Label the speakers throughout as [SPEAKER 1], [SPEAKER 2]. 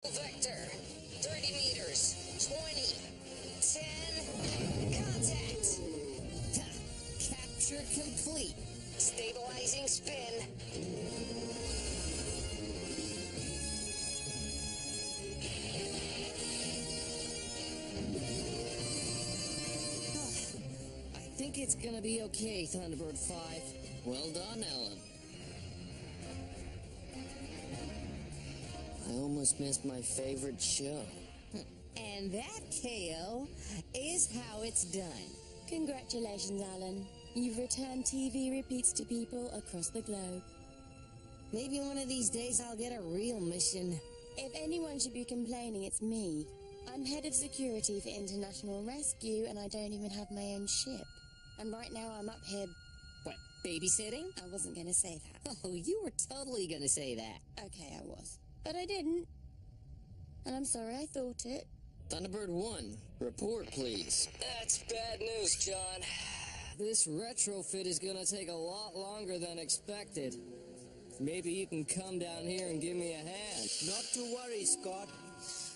[SPEAKER 1] Vector, 30 meters, 20, 10, contact. Capture complete. Stabilizing spin.
[SPEAKER 2] I think it's gonna be okay, Thunderbird 5. Well done, Ellen. I almost missed my favorite show.
[SPEAKER 3] And that, KO, is how it's done.
[SPEAKER 4] Congratulations, Alan. You've returned TV repeats to people across the globe.
[SPEAKER 3] Maybe one of these days I'll get a real mission.
[SPEAKER 4] If anyone should be complaining, it's me. I'm head of security for international rescue, and I don't even have my own ship. And right now I'm up here...
[SPEAKER 3] What, babysitting?
[SPEAKER 4] I wasn't going to say that.
[SPEAKER 3] Oh, you were totally gonna say that.
[SPEAKER 4] Okay, I was. But I didn't. And I'm sorry I thought it.
[SPEAKER 2] Thunderbird 1, report, please.
[SPEAKER 1] That's bad news, John.
[SPEAKER 2] This retrofit is gonna take a lot longer than expected. Maybe you can come down here and give me a hand.
[SPEAKER 5] Not to worry, Scott.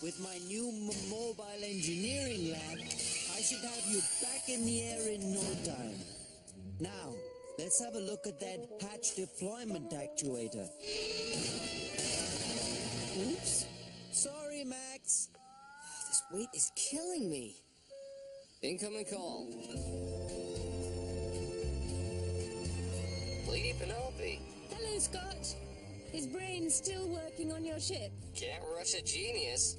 [SPEAKER 5] With my new mobile engineering lab, I should have you back in the air in no time. Now, let's have a look at that hatch deployment actuator. Oops. Sorry, Max.
[SPEAKER 3] This weight is killing me.
[SPEAKER 2] Incoming call.
[SPEAKER 1] Lady Penelope.
[SPEAKER 4] Hello, Scott. His brain's still working on your ship.
[SPEAKER 1] Can't rush a genius.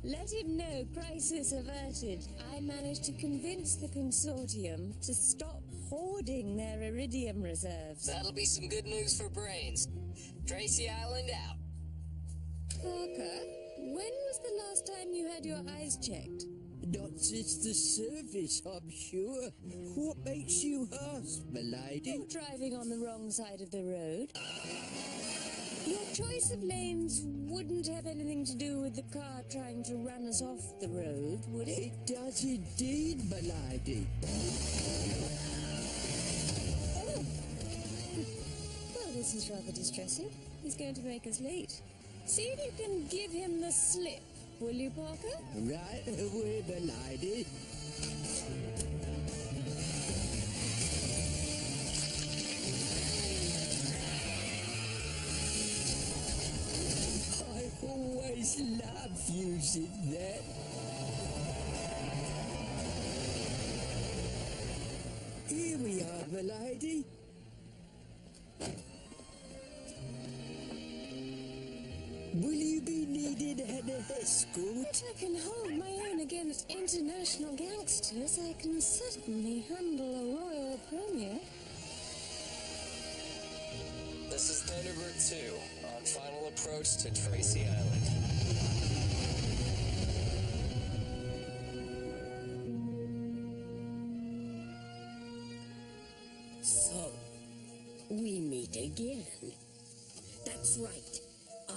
[SPEAKER 4] Let him know, crisis averted. I managed to convince the consortium to stop hoarding their iridium reserves.
[SPEAKER 1] That'll be some good news for brains. Tracy Island out.
[SPEAKER 4] Parker, when was the last time you had your eyes checked?
[SPEAKER 5] Not since the service, I'm sure. What makes you ask, milady?
[SPEAKER 4] You're driving on the wrong side of the road. Your choice of lanes wouldn't have anything to do with the car trying to run us off the road, would it?
[SPEAKER 5] It does indeed, milady.
[SPEAKER 4] Oh. Well, this is rather distressing. He's going to make us late. See if you can give him the slip, will you, Parker?
[SPEAKER 5] Right away, milady. I always love using that. Here we are, milady. Will you be needed an escort?
[SPEAKER 4] If I can hold my own against international gangsters, I can certainly handle a royal premiere.
[SPEAKER 1] This is Thunderbird 2 on final approach to Tracy Island.
[SPEAKER 3] So, we meet again. That's right.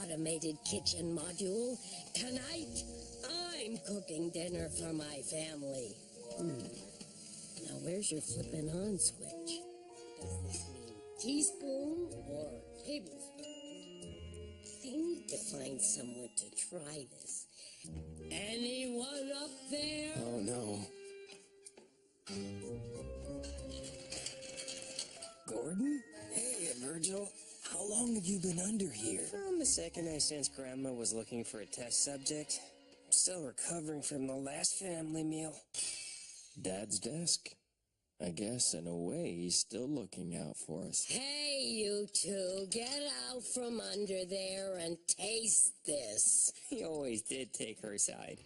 [SPEAKER 3] Automated kitchen module. Tonight, I'm cooking dinner for my family. Now, where's your flippin' on switch? Does this mean teaspoon or tablespoon? I need to find someone to try this. Anyone up there?
[SPEAKER 2] Oh no. Gordon? Hey, Virgil. How long have you been under here?
[SPEAKER 6] From the second I sensed Grandma was looking for a test subject. I'm still recovering from the last family meal.
[SPEAKER 7] Dad's desk? I guess, in a way, he's still looking out for us.
[SPEAKER 3] Hey, you two, get out from under there and taste this.
[SPEAKER 6] He always did take her side.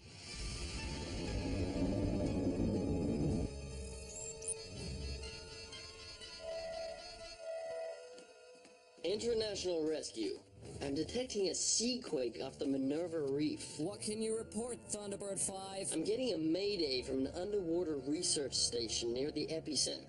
[SPEAKER 2] International Rescue. I'm detecting a sea quake off the Minerva Reef. What can you report, Thunderbird 5? I'm getting a mayday from an underwater research station near the epicenter.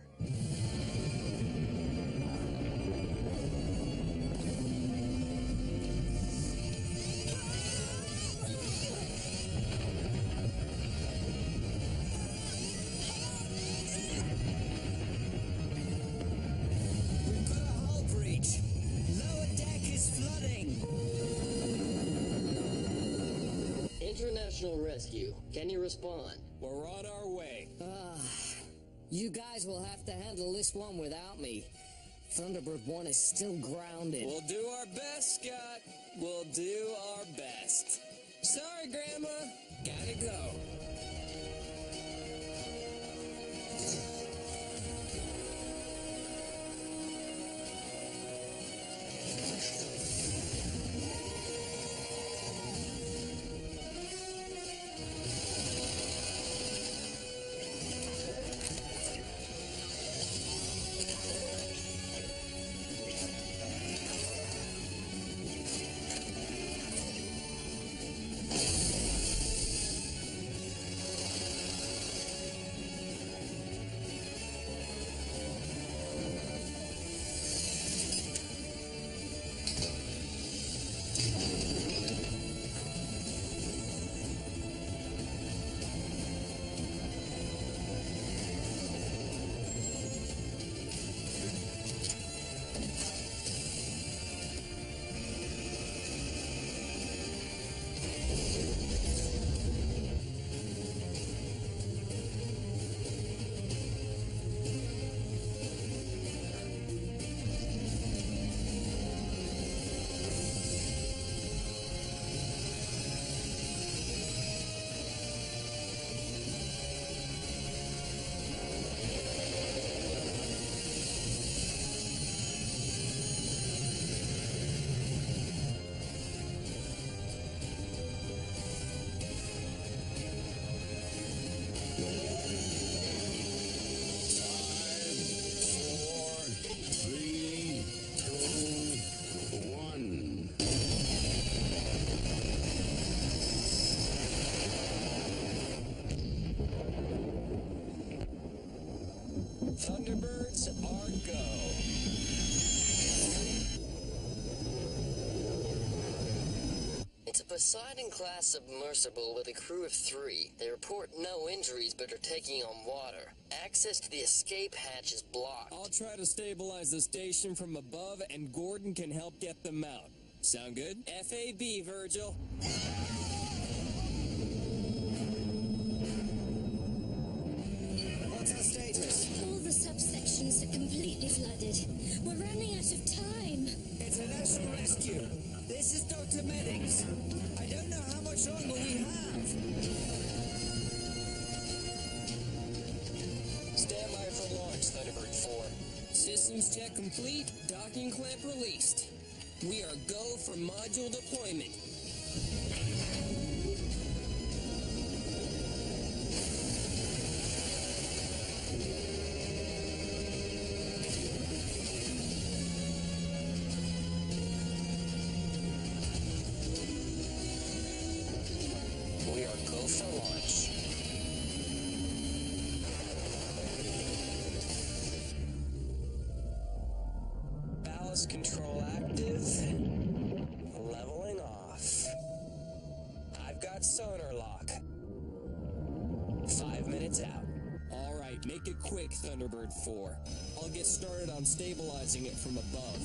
[SPEAKER 5] We've got a hull breach. Lower deck is flooding.
[SPEAKER 2] International Rescue. Can you respond?
[SPEAKER 6] We're on our way.
[SPEAKER 2] You guys will have to handle this one without me. Thunderbird 1 is still grounded.
[SPEAKER 6] We'll do our best, Scott. We'll do our best. Sorry, Grandma. Gotta go. Thunderbirds Are Go.
[SPEAKER 2] It's a Poseidon-class submersible with a crew of 3. They report no injuries but are taking on water. Access to the escape hatch is blocked.
[SPEAKER 6] I'll try to stabilize the station from above, and Gordon can help get them out. Sound good? FAB, Virgil.
[SPEAKER 5] What's our status?
[SPEAKER 3] All the subsections are completely flooded. We're running out of time.
[SPEAKER 5] International Rescue. This is Dr. Medics. I don't know how much longer we have.
[SPEAKER 1] Stand by for launch, Thunderbird 4.
[SPEAKER 6] Systems check complete. Docking clamp released. We are go for module deployment.
[SPEAKER 1] We are go for launch. Ballast control active. Leveling off. I've got sonar lock. 5 minutes out.
[SPEAKER 6] All right, make it quick, Thunderbird 4. I'll get started on stabilizing it from above.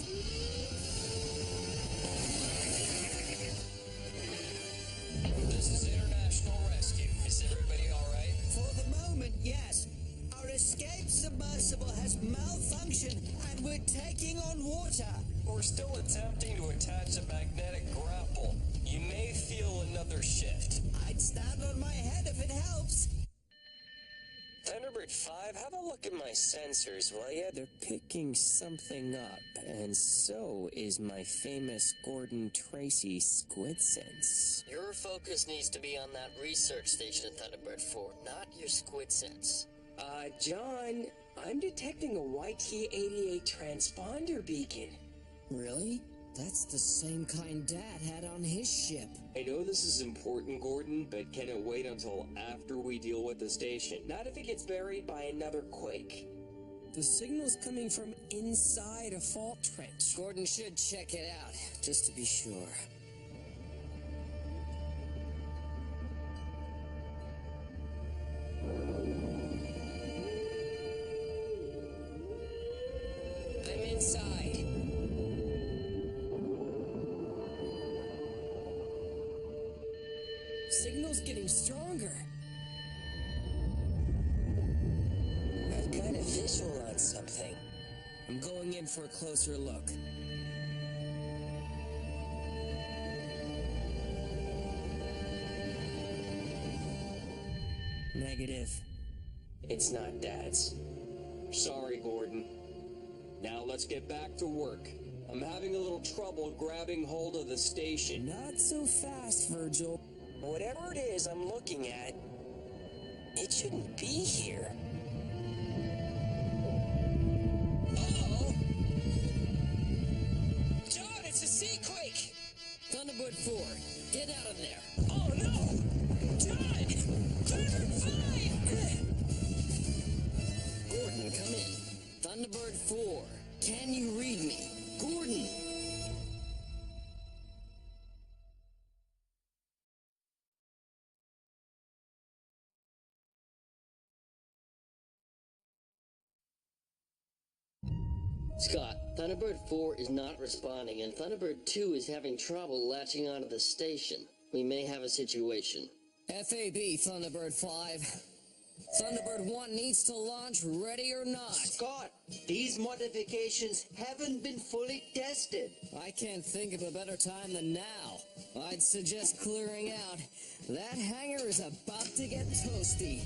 [SPEAKER 1] This is International Rescue. Is everybody alright?
[SPEAKER 5] For the moment, yes. Our escape submersible has malfunctioned and we're taking on water.
[SPEAKER 1] We're still attempting to attach a magnetic grapple. You may feel another shift.
[SPEAKER 5] I'd stand on my head if it helps.
[SPEAKER 6] Thunderbird 5, have a look at my sensors, will ya? They're picking something up, and so is my famous Gordon Tracy squid sense.
[SPEAKER 2] Your focus needs to be on that research station at Thunderbird 4, not your squid sense.
[SPEAKER 6] John, I'm detecting a YT-88 transponder beacon.
[SPEAKER 2] Really? That's the same kind Dad had on his ship.
[SPEAKER 6] I know this is important, Gordon, but can it wait until after we deal with the station? Not if it gets buried by another quake. The signal's coming from inside a fault trench.
[SPEAKER 2] Gordon should check it out, just to be sure.
[SPEAKER 6] I'm inside. Signal's getting stronger. I've got a visual on something. I'm going in for a closer look. Negative. It's not Dad's.
[SPEAKER 1] Sorry, Gordon. Now let's get back to work. I'm having a little trouble grabbing hold of the station.
[SPEAKER 6] Not so fast, Virgil. Whatever it is I'm looking at, it shouldn't be here. Uh-oh! John, it's a seaquake!
[SPEAKER 2] Thunderbird 4, get out of there.
[SPEAKER 6] Oh no! John! Thunderbird 5!
[SPEAKER 2] Gordon, come in. Thunderbird 4, can you read me? Gordon! Scott, Thunderbird 4 is not responding, and Thunderbird 2 is having trouble latching onto the station. We may have a situation.
[SPEAKER 8] FAB, Thunderbird 5. Thunderbird 1 needs to launch, ready or not.
[SPEAKER 5] Scott, these modifications haven't been fully tested.
[SPEAKER 8] I can't think of a better time than now. I'd suggest clearing out. That hangar is about to get toasty.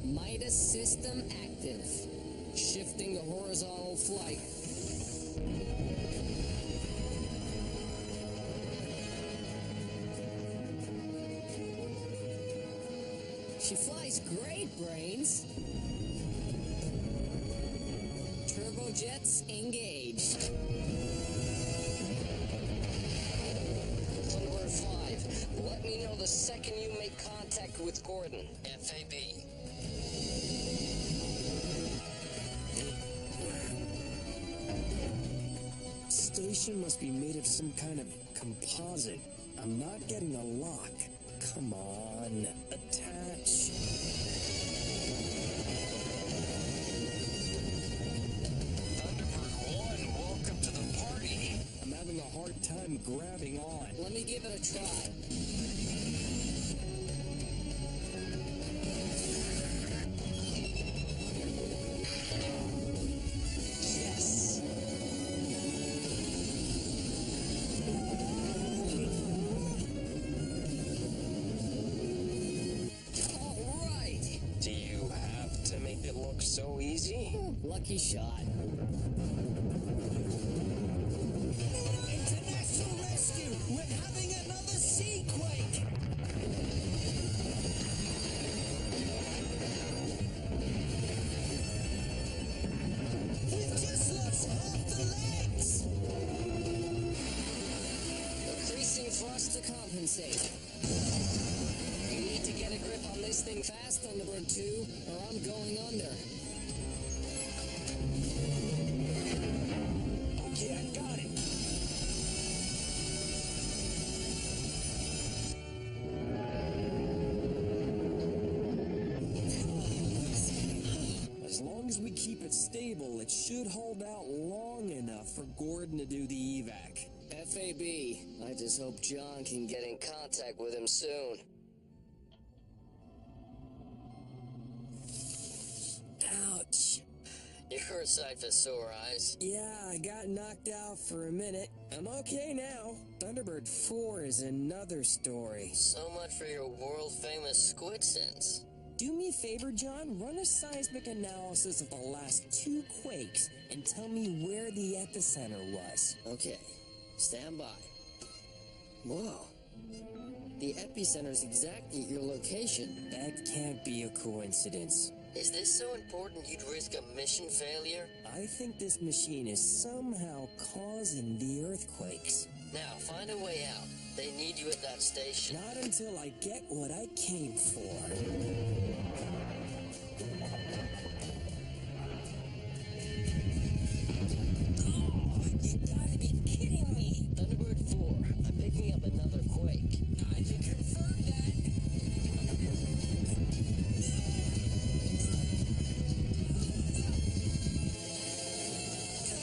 [SPEAKER 8] Midas system active. Shifting to horizontal flight. She flies great, Brains. Turbojets engaged.
[SPEAKER 2] Thunderbird 5, let me know the second you make contact with Gordon. FAB.
[SPEAKER 6] Station must be made of some kind of composite. I'm not getting a lock. Come on, attach.
[SPEAKER 1] Thunderbird 1, welcome to the party.
[SPEAKER 6] I'm having a hard time grabbing on.
[SPEAKER 8] Let me give it a try.
[SPEAKER 6] Yes!
[SPEAKER 8] All right.
[SPEAKER 6] Do you have to make it look so easy?
[SPEAKER 8] Lucky shot.
[SPEAKER 5] International rescue! We're having another seaquake!
[SPEAKER 8] safe. You need to get a grip on this thing fast, Thunderbird 2, or I'm going under.
[SPEAKER 6] Okay, I got it. As long as we keep it stable, it should hold out long enough for Gordon to do the evac.
[SPEAKER 8] FAB. I just hope John can get in contact with him soon.
[SPEAKER 6] Ouch.
[SPEAKER 8] You're a sight for sore eyes.
[SPEAKER 6] Yeah, I got knocked out for a minute. I'm okay now. Thunderbird 4 is another story.
[SPEAKER 8] So much for your world-famous squid sense.
[SPEAKER 6] Do me a favor, John. Run a seismic analysis of the last 2 quakes and tell me where the epicenter was.
[SPEAKER 8] Okay, stand by. Whoa. The epicenter's exactly at your location.
[SPEAKER 6] That can't be a coincidence.
[SPEAKER 8] Is this so important you'd risk a mission failure?
[SPEAKER 6] I think this machine is somehow causing the earthquakes.
[SPEAKER 8] Now, find a way out. They need you at that station.
[SPEAKER 6] Not until I get what I came for.
[SPEAKER 3] You gotta be kidding me.
[SPEAKER 8] Thunderbird 4, I'm picking up another quake.
[SPEAKER 3] I can confirm that.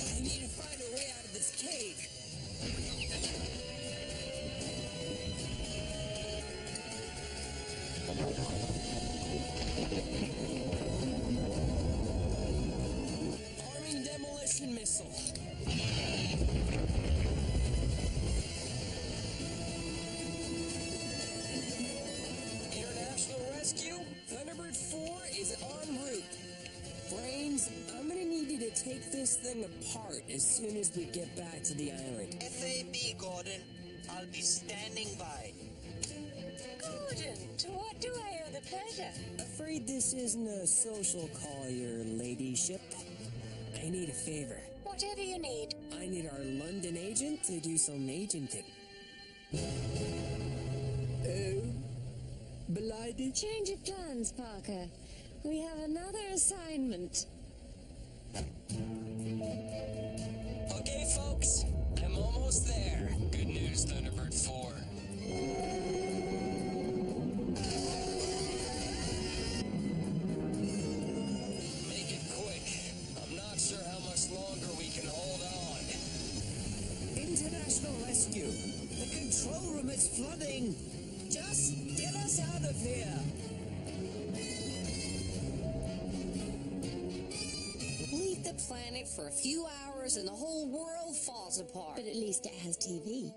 [SPEAKER 6] I need to find a way out of this cave. Arming demolition missile. International rescue? Thunderbird 4 is en route. Brains, I'm gonna need you to take this thing apart as soon as we get back to the island.
[SPEAKER 5] FAB, Gordon. I'll be standing by.
[SPEAKER 4] Gordon, to what do I owe the pleasure?
[SPEAKER 6] Afraid this isn't a social call, your ladyship. I need a favor.
[SPEAKER 4] Whatever you need.
[SPEAKER 6] I need our London agent to do some agenting. Oh, blighted.
[SPEAKER 4] Change of plans, Parker. We have another assignment.
[SPEAKER 6] Okay, folks, I'm almost there. Good news, Thunderbird 4. Make it quick. I'm not sure how much longer we can hold on.
[SPEAKER 5] International rescue. The control room is flooding. Just get us out of here.
[SPEAKER 8] Leave the planet for a few hours and the whole world falls apart.
[SPEAKER 4] But at least it has TV.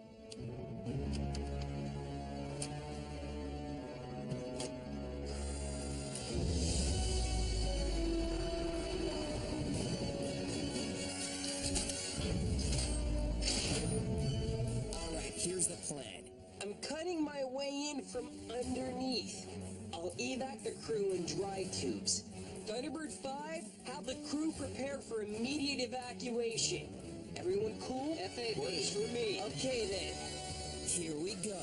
[SPEAKER 6] Alright, here's the plan. I'm cutting my way in from underneath. I'll evac the crew in dry tubes. Thunderbird 5, have the crew prepare for immediate evacuation. Everyone cool?
[SPEAKER 8] FAB.
[SPEAKER 6] Works for me. Okay then. Here we go.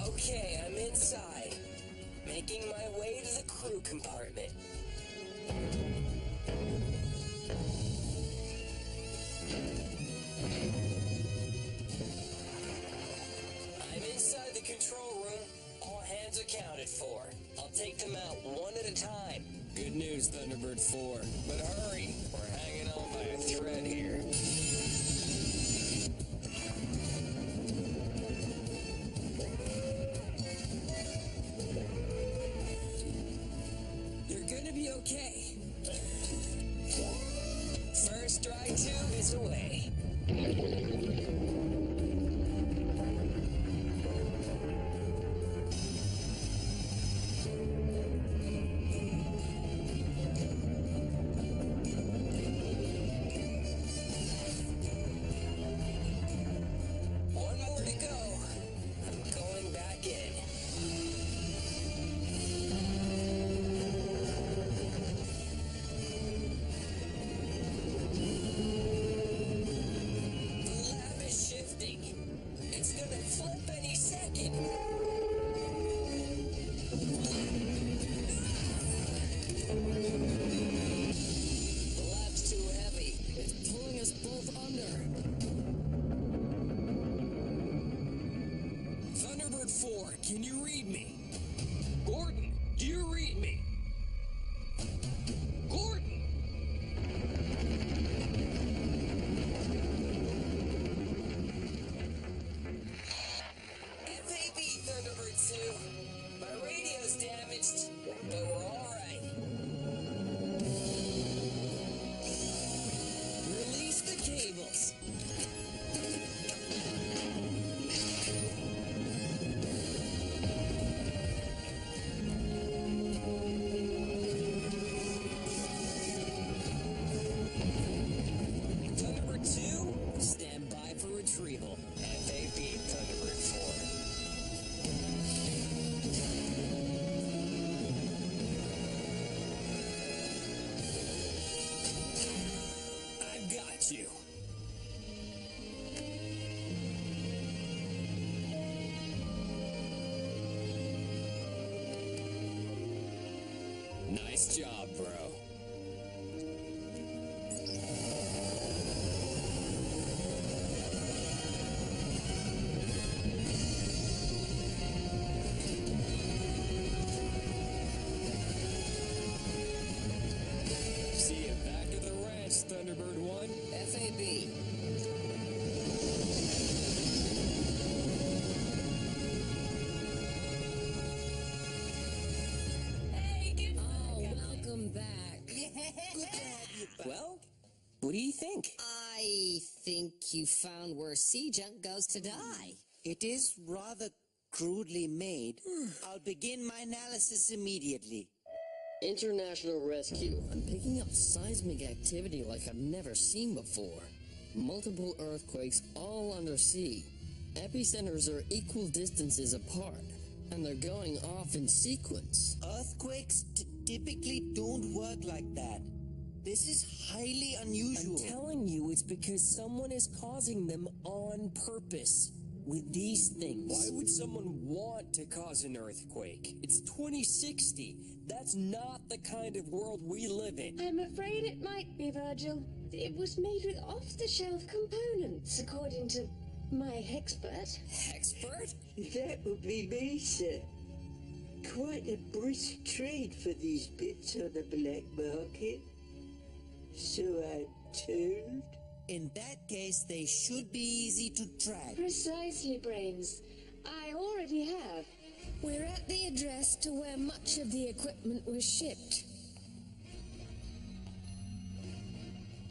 [SPEAKER 6] Okay, I'm inside. Making my way to the crew compartment. I'm inside the control room. All hands accounted for. I'll take them out one at a time. Good news, Thunderbird 4. But hurry, we're hanging on by a thread here. You're gonna be okay. First dry tube is away. One
[SPEAKER 8] it. The lab's too heavy. It's pulling us both under.
[SPEAKER 1] Thunderbird 4, can you read me? Gordon, do you read me? Gordon!
[SPEAKER 8] FAB, Thunderbird 2. My radio's damaged, but we're alright. Release the cables. Thunderbird 2, stand by for retrieval. FAB, Thunderbird 4. I've got you. Nice job, bro.
[SPEAKER 1] See you back at the ranch, Thunderbird 1.
[SPEAKER 8] FAB.
[SPEAKER 3] Oh, welcome back.
[SPEAKER 8] Well, what do you think?
[SPEAKER 3] I think you found where sea junk goes to die.
[SPEAKER 5] It is rather crudely made. I'll begin my analysis immediately.
[SPEAKER 2] International Rescue. I'm picking up seismic activity like I've never seen before. Multiple earthquakes all undersea. Epicenters are equal distances apart, and they're going off in sequence.
[SPEAKER 5] Earthquakes typically don't work like that. This is highly unusual.
[SPEAKER 6] I'm telling you, it's because someone is causing them on purpose. With these things. Why would someone want to cause an earthquake? It's 2060. That's not the kind of world we live in.
[SPEAKER 4] I'm afraid it might be, Virgil. It was made with off-the-shelf components, according to my expert.
[SPEAKER 8] Expert?
[SPEAKER 9] That would be me, sir. Quite a brisk trade for these bits on the black market. So I'm told.
[SPEAKER 5] In that case, they should be easy to track.
[SPEAKER 4] Precisely, Brains. I already have. We're at the address to where much of the equipment was shipped.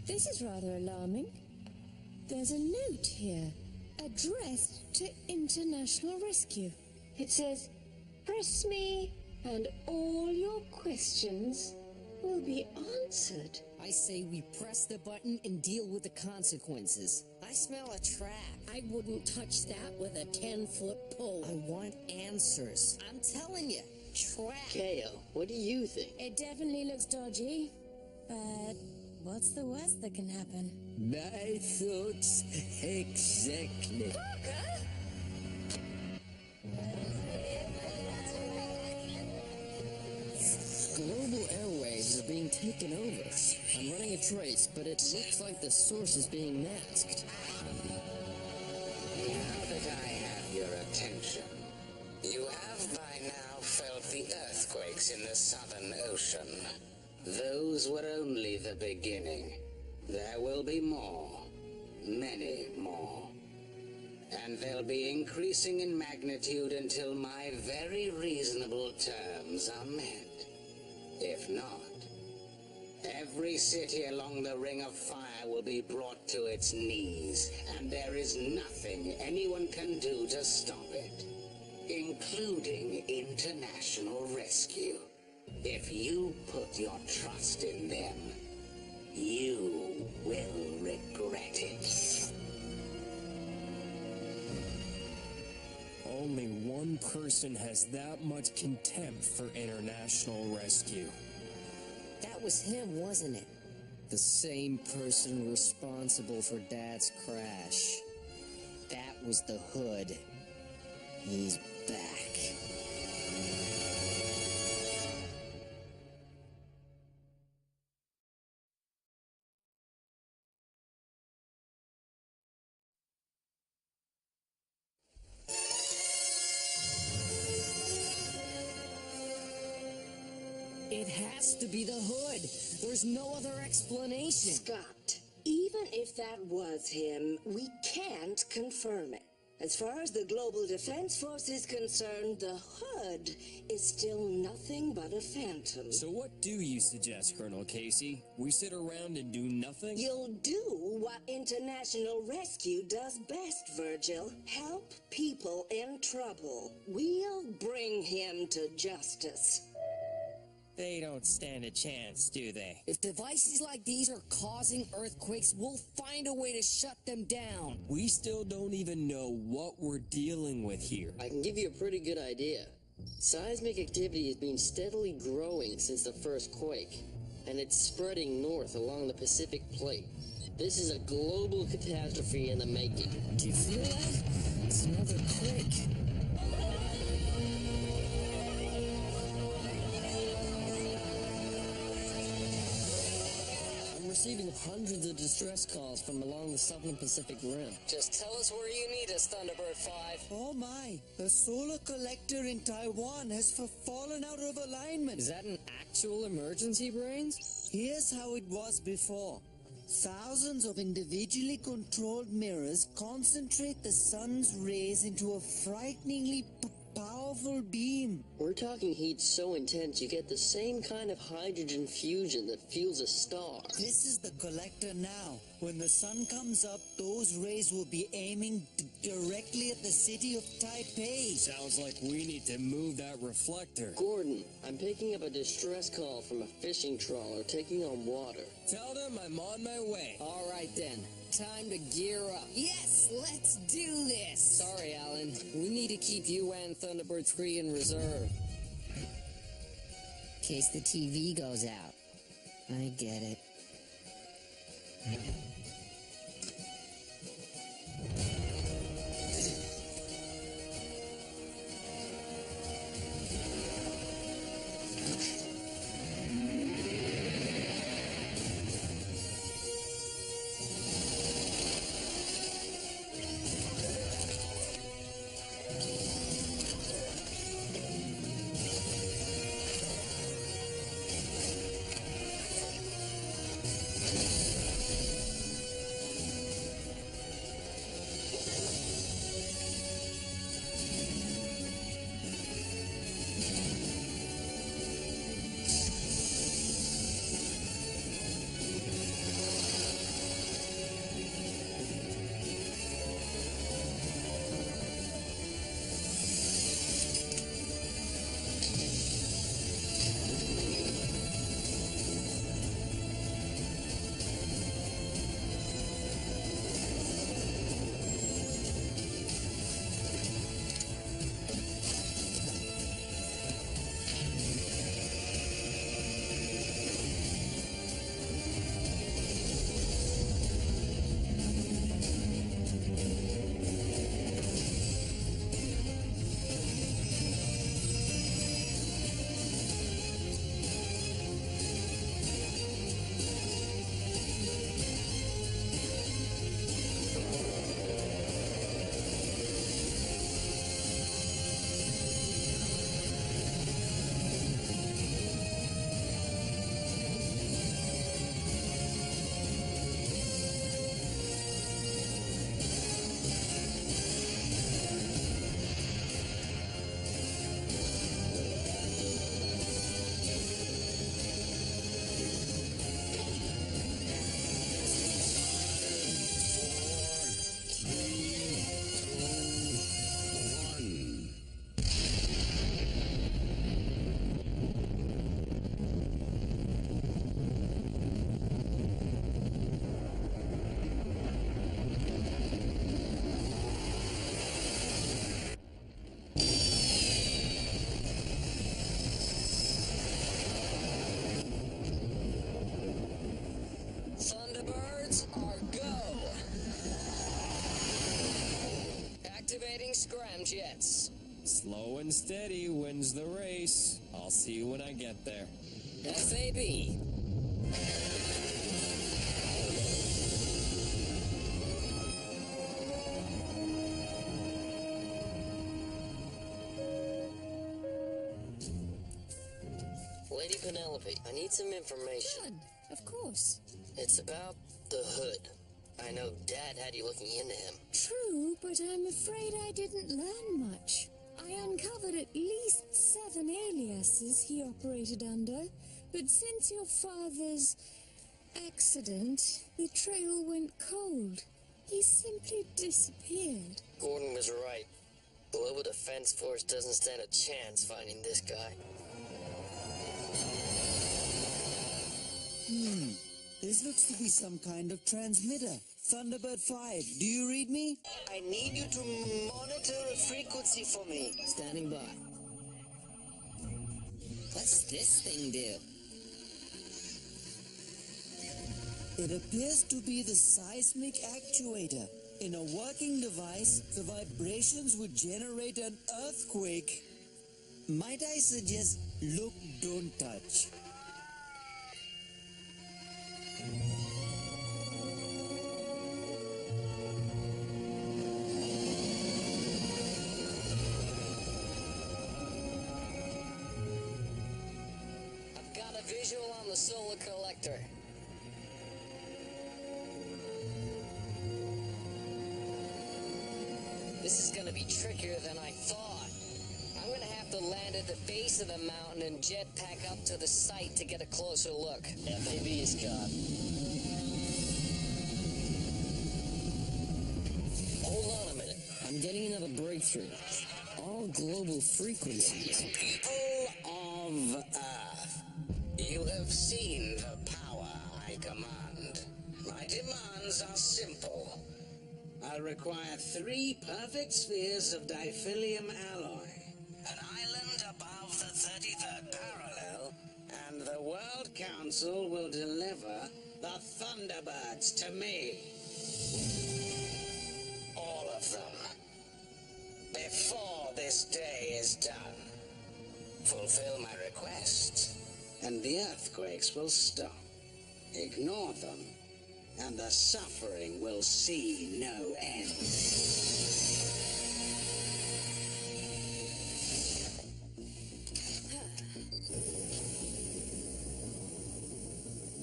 [SPEAKER 4] This is rather alarming. There's a note here, addressed to International Rescue. It says, "Press me, and all your questions will be answered."
[SPEAKER 8] I say we press the button and deal with the consequences.
[SPEAKER 3] I smell a trap. I wouldn't touch that with a 10-foot pole.
[SPEAKER 8] I want answers. I'm telling you, trap.
[SPEAKER 2] Kale, what do you think?
[SPEAKER 4] It definitely looks dodgy, but what's the worst that can happen?
[SPEAKER 5] My thoughts exactly.
[SPEAKER 2] Global airwaves are being taken over. I'm running a trace, but it looks like the source is being masked.
[SPEAKER 10] Now that I have your attention, you have by now felt the earthquakes in the Southern Ocean. Those were only the beginning. There will be more. Many more. And they'll be increasing in magnitude until my very reasonable terms are met. If not, every city along the Ring of Fire will be brought to its knees, and there is nothing anyone can do to stop it, including international rescue. If you put your trust in them, you will regret it.
[SPEAKER 6] Only one person has that much contempt for international rescue.
[SPEAKER 8] That was him, wasn't it? The same person responsible for Dad's crash. That was the Hood. He's back. It has to be the hood. There's no other explanation.
[SPEAKER 3] Scott, even if that was him, we can't confirm it. As far as the Global Defense Force is concerned, the hood is still nothing but a phantom.
[SPEAKER 6] So what do you suggest, Colonel Casey? We sit around and do nothing?
[SPEAKER 3] You'll do what International Rescue does best, Virgil. Help people in trouble. We'll bring him to justice.
[SPEAKER 6] They don't stand a chance, do they?
[SPEAKER 8] If devices like these are causing earthquakes, we'll find a way to shut them down.
[SPEAKER 6] We still don't even know what we're dealing with here.
[SPEAKER 2] I can give you a pretty good idea. Seismic activity has been steadily growing since the first quake, and it's spreading north along the Pacific Plate. This is a global catastrophe in the making.
[SPEAKER 8] Do you feel that? It's another quake.
[SPEAKER 2] Receiving hundreds of distress calls from along the southern Pacific Rim.
[SPEAKER 8] Just tell us where you need us, Thunderbird 5.
[SPEAKER 5] Oh my, the solar collector in Taiwan has fallen out of alignment.
[SPEAKER 2] Is that an actual emergency, Brains?
[SPEAKER 5] Here's how it was before. Thousands of individually controlled mirrors concentrate the sun's rays into a frighteningly powerful beam.
[SPEAKER 2] We're talking heat so intense you get the same kind of hydrogen fusion that fuels a star.
[SPEAKER 5] This is the collector now. When the sun comes up, those rays will be aiming directly at the city of Taipei.
[SPEAKER 6] Sounds like we need to move that reflector.
[SPEAKER 2] Gordon, I'm picking up a distress call from a fishing trawler taking on water.
[SPEAKER 6] Tell them I'm on my way.
[SPEAKER 8] All right then. Time to gear up. Yes, let's do this.
[SPEAKER 2] Sorry, Alan. We need to keep you and Thunderbird 3 in reserve.
[SPEAKER 8] In case the TV goes out. I get it. Thunderbirds Are Go! Activating scramjets.
[SPEAKER 7] Slow and steady wins the race. I'll see you when I get there.
[SPEAKER 8] FAB.
[SPEAKER 2] Lady Penelope, I need some information.
[SPEAKER 4] Good, of course.
[SPEAKER 2] It's about the Hood. I know Dad had you looking into him.
[SPEAKER 4] True, but I'm afraid I didn't learn much. I uncovered at least 7 aliases he operated under, but since your father's accident, the trail went cold. He simply disappeared.
[SPEAKER 2] Gordon was right. Global Defense Force doesn't stand a chance finding this guy.
[SPEAKER 5] This looks to be some kind of transmitter. Thunderbird 5, do you read me?
[SPEAKER 9] I need you to monitor a frequency for me.
[SPEAKER 8] Standing by. What's this thing do?
[SPEAKER 5] It appears to be the seismic actuator. In a working device, the vibrations would generate an earthquake. Might I suggest, look, don't touch.
[SPEAKER 2] I've got a visual on the solar collector. This is gonna be trickier than I thought. I'm gonna have to land at the base of the mountain and jetpack up to the site to get a closer look. FAB is gone. Hold on a minute.
[SPEAKER 8] I'm getting another breakthrough. All global frequencies.
[SPEAKER 10] People of Earth, you have seen the power I command. My demands are simple. I require 3 perfect spheres of diphilium alloy, an island above the 33rd parallel, and the World Council will deliver the Thunderbirds to me. All of them. Before this day is done. Fulfill my request, and the earthquakes will stop. Ignore them, and the suffering will see no end.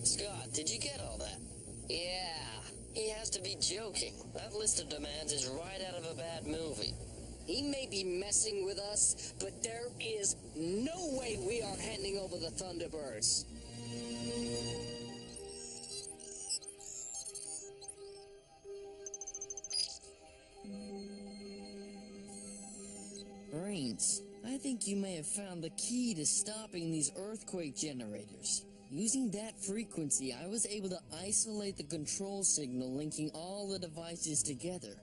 [SPEAKER 2] Scott, did you get all that? Yeah, he has to be joking. That list of demands is right out of a bad movie. He may be messing with us, but there is no way we are handing over the Thunderbirds.
[SPEAKER 8] Brains, I think you may have found the key to stopping these earthquake generators. Using that frequency, I was able to isolate the control signal linking all the devices together.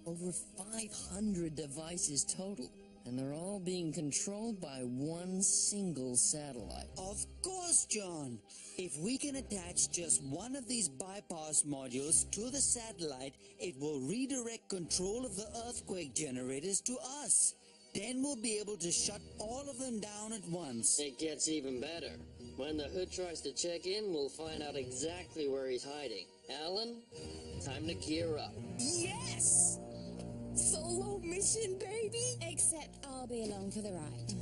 [SPEAKER 8] Over 500 devices total, and they're all being controlled by one single satellite.
[SPEAKER 5] Of course, John. If we can attach just one of these bypass modules to the satellite, it will redirect control of the earthquake generators to us. Then we'll be able to shut all of them down at once.
[SPEAKER 2] It gets even better. When the Hood tries to check in, we'll find out exactly where he's hiding. Alan, time to gear up.
[SPEAKER 3] Yes! Solo mission, baby!
[SPEAKER 4] Except I'll be along for the ride.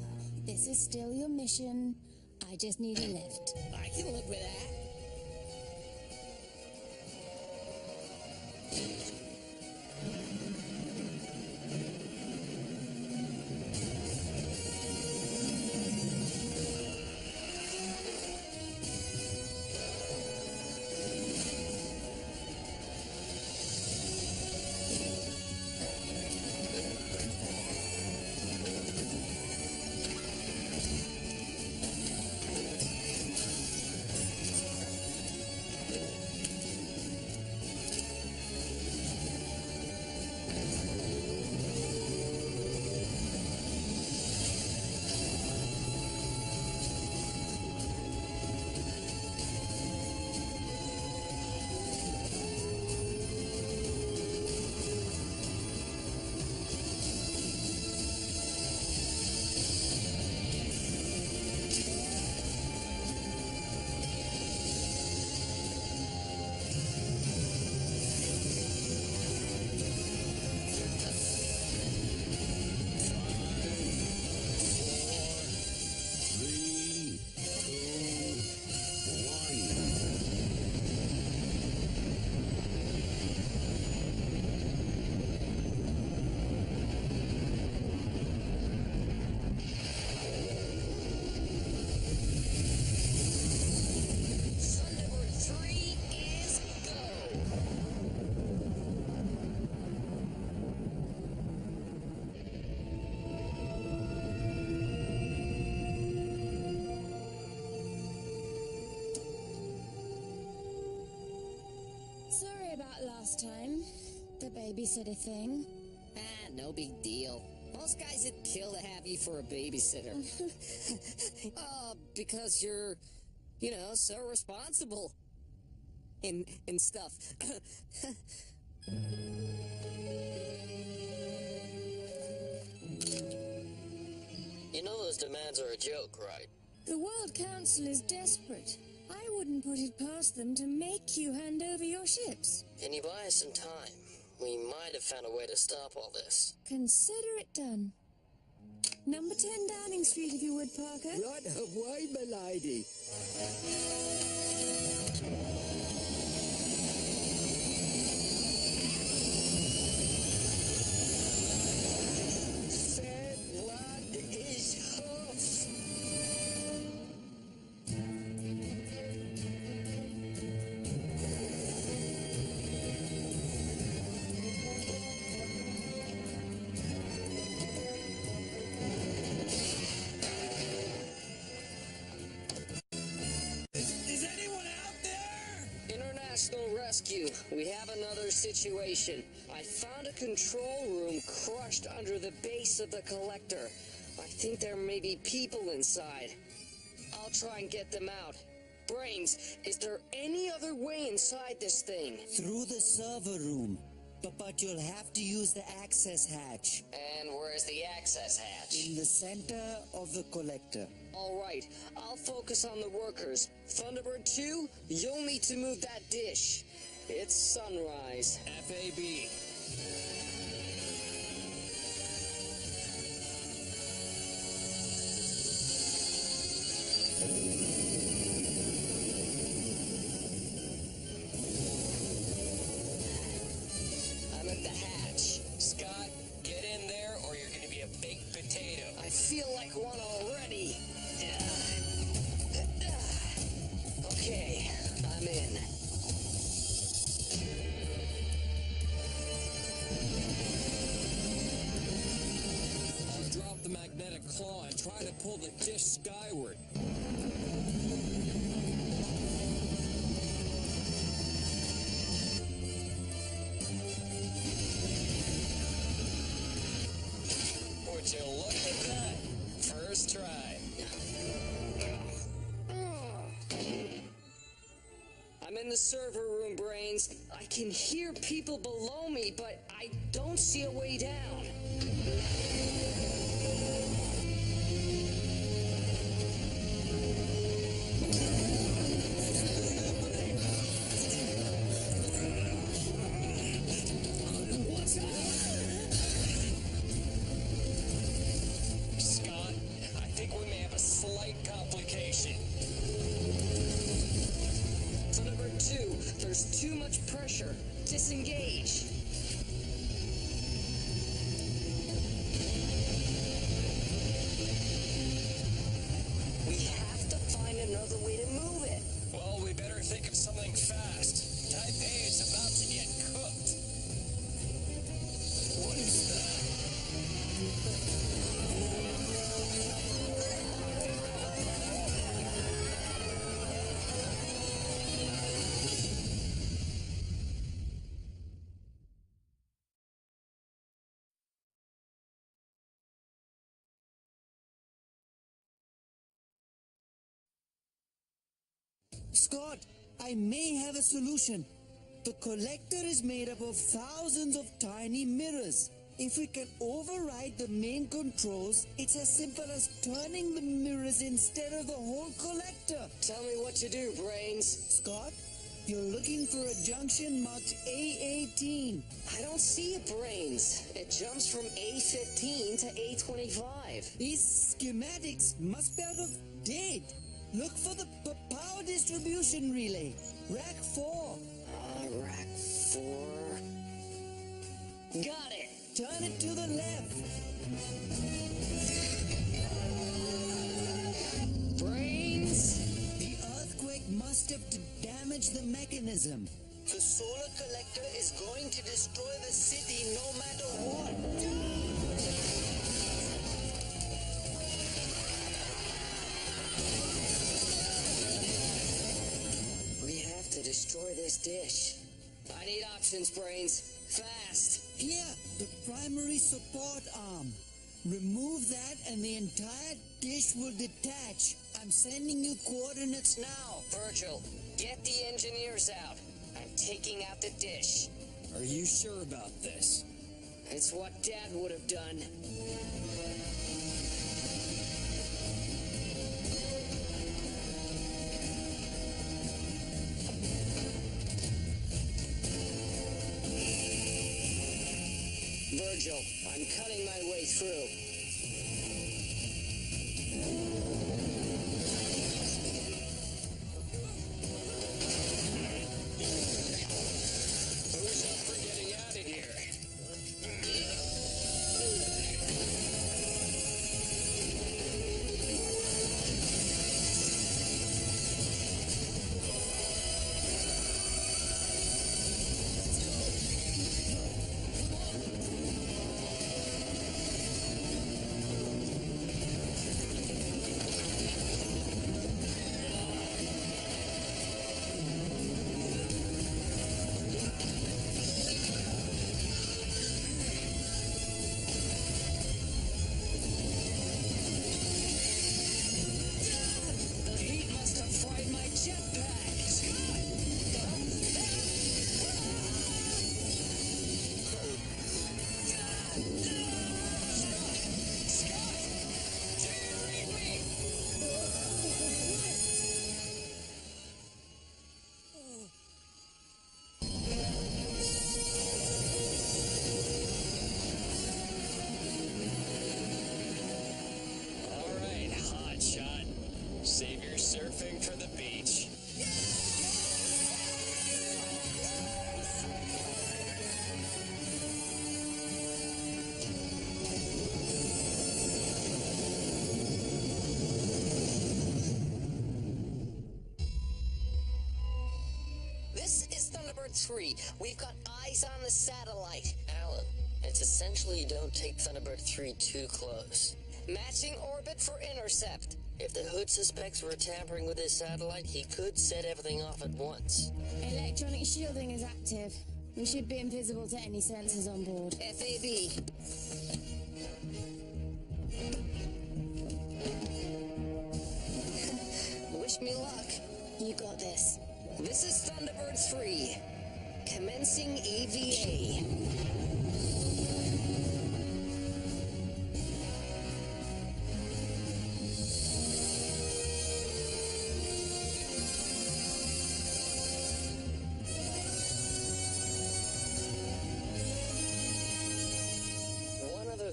[SPEAKER 4] This is still your mission. I just need a lift.
[SPEAKER 8] I can live with that.
[SPEAKER 4] Sorry about last time. The babysitter thing.
[SPEAKER 2] Ah, no big deal. Most guys would kill to have you for a babysitter. Because you're, so responsible. And stuff. You know those demands are a joke, right?
[SPEAKER 4] The World Council is desperate. I wouldn't put it past them to make you hand over your ships.
[SPEAKER 2] Can you buy us some time? We might have found a way to stop all this.
[SPEAKER 4] Consider it done. Number 10 Downing Street, if you would, Parker.
[SPEAKER 5] Right away, milady. Fair blood is hoof.
[SPEAKER 6] Is anyone out there?
[SPEAKER 2] International Rescue, we have another situation. I found a control room crushed under the base of the collector. I think there may be people inside. I'll try and get them out. Brains, is there any other way inside this thing?
[SPEAKER 5] Through the server room. But you'll have to use the access hatch.
[SPEAKER 2] And where's the access hatch?
[SPEAKER 5] In the center of the collector.
[SPEAKER 2] All right, I'll focus on the workers. Thunderbird 2, you'll need to move that dish. It's sunrise.
[SPEAKER 1] FAB.
[SPEAKER 2] I'm at the hatch.
[SPEAKER 6] Scott, get in there or you're gonna be a baked potato.
[SPEAKER 2] I feel like one already. Okay, I'm in.
[SPEAKER 1] I'll drop the magnetic claw and try to pull the dish skyward.
[SPEAKER 6] Would you look at that? First try.
[SPEAKER 2] I'm in the server room, Brains. I can hear people below me, but I don't see a way down.
[SPEAKER 6] Scott, I think we may have a slight complication.
[SPEAKER 2] Thunderbird 2, there's too much pressure. Disengage. We have to find another way to move it.
[SPEAKER 6] Well, we better think of something fast. Type A is about to get cooked. What is that?
[SPEAKER 5] Scott, I may have a solution. The collector is made up of thousands of tiny mirrors. If we can override the main controls, it's as simple as turning the mirrors instead of the whole collector.
[SPEAKER 2] Tell me what to do, Brains.
[SPEAKER 5] Scott, you're looking for a junction marked A18.
[SPEAKER 2] I don't see it, Brains. It jumps from A15 to A25.
[SPEAKER 5] These schematics must be out of date. Look for the power distribution relay. Rack 4.
[SPEAKER 2] Rack 4. Got it.
[SPEAKER 5] Turn it to the left.
[SPEAKER 2] Brains?
[SPEAKER 5] The earthquake must have damaged the mechanism. The solar collector is going to destroy the city no matter what.
[SPEAKER 2] We have to destroy this dish. I need options, Brains. Fast.
[SPEAKER 5] Here, the primary support arm. Remove that and the entire dish will detach. I'm sending you coordinates now.
[SPEAKER 2] Virgil, get the engineers out. I'm taking out the dish.
[SPEAKER 7] Are you sure about this?
[SPEAKER 2] It's what Dad would have done. Virgil, I'm cutting my way through.
[SPEAKER 1] Who's up for getting out of here? Save your surfing for the beach.
[SPEAKER 2] This is Thunderbird 3. We've got eyes on the satellite. Alan, it's essentially you don't take Thunderbird 3 too close. Matching orbit for intercept. If the Hood suspects we're tampering with his satellite, he could set everything off at once.
[SPEAKER 4] Electronic shielding is active. We should be invisible to any sensors on board.
[SPEAKER 2] FAB. Wish me luck.
[SPEAKER 4] You got this.
[SPEAKER 2] This is Thunderbird 3. Commencing EVA.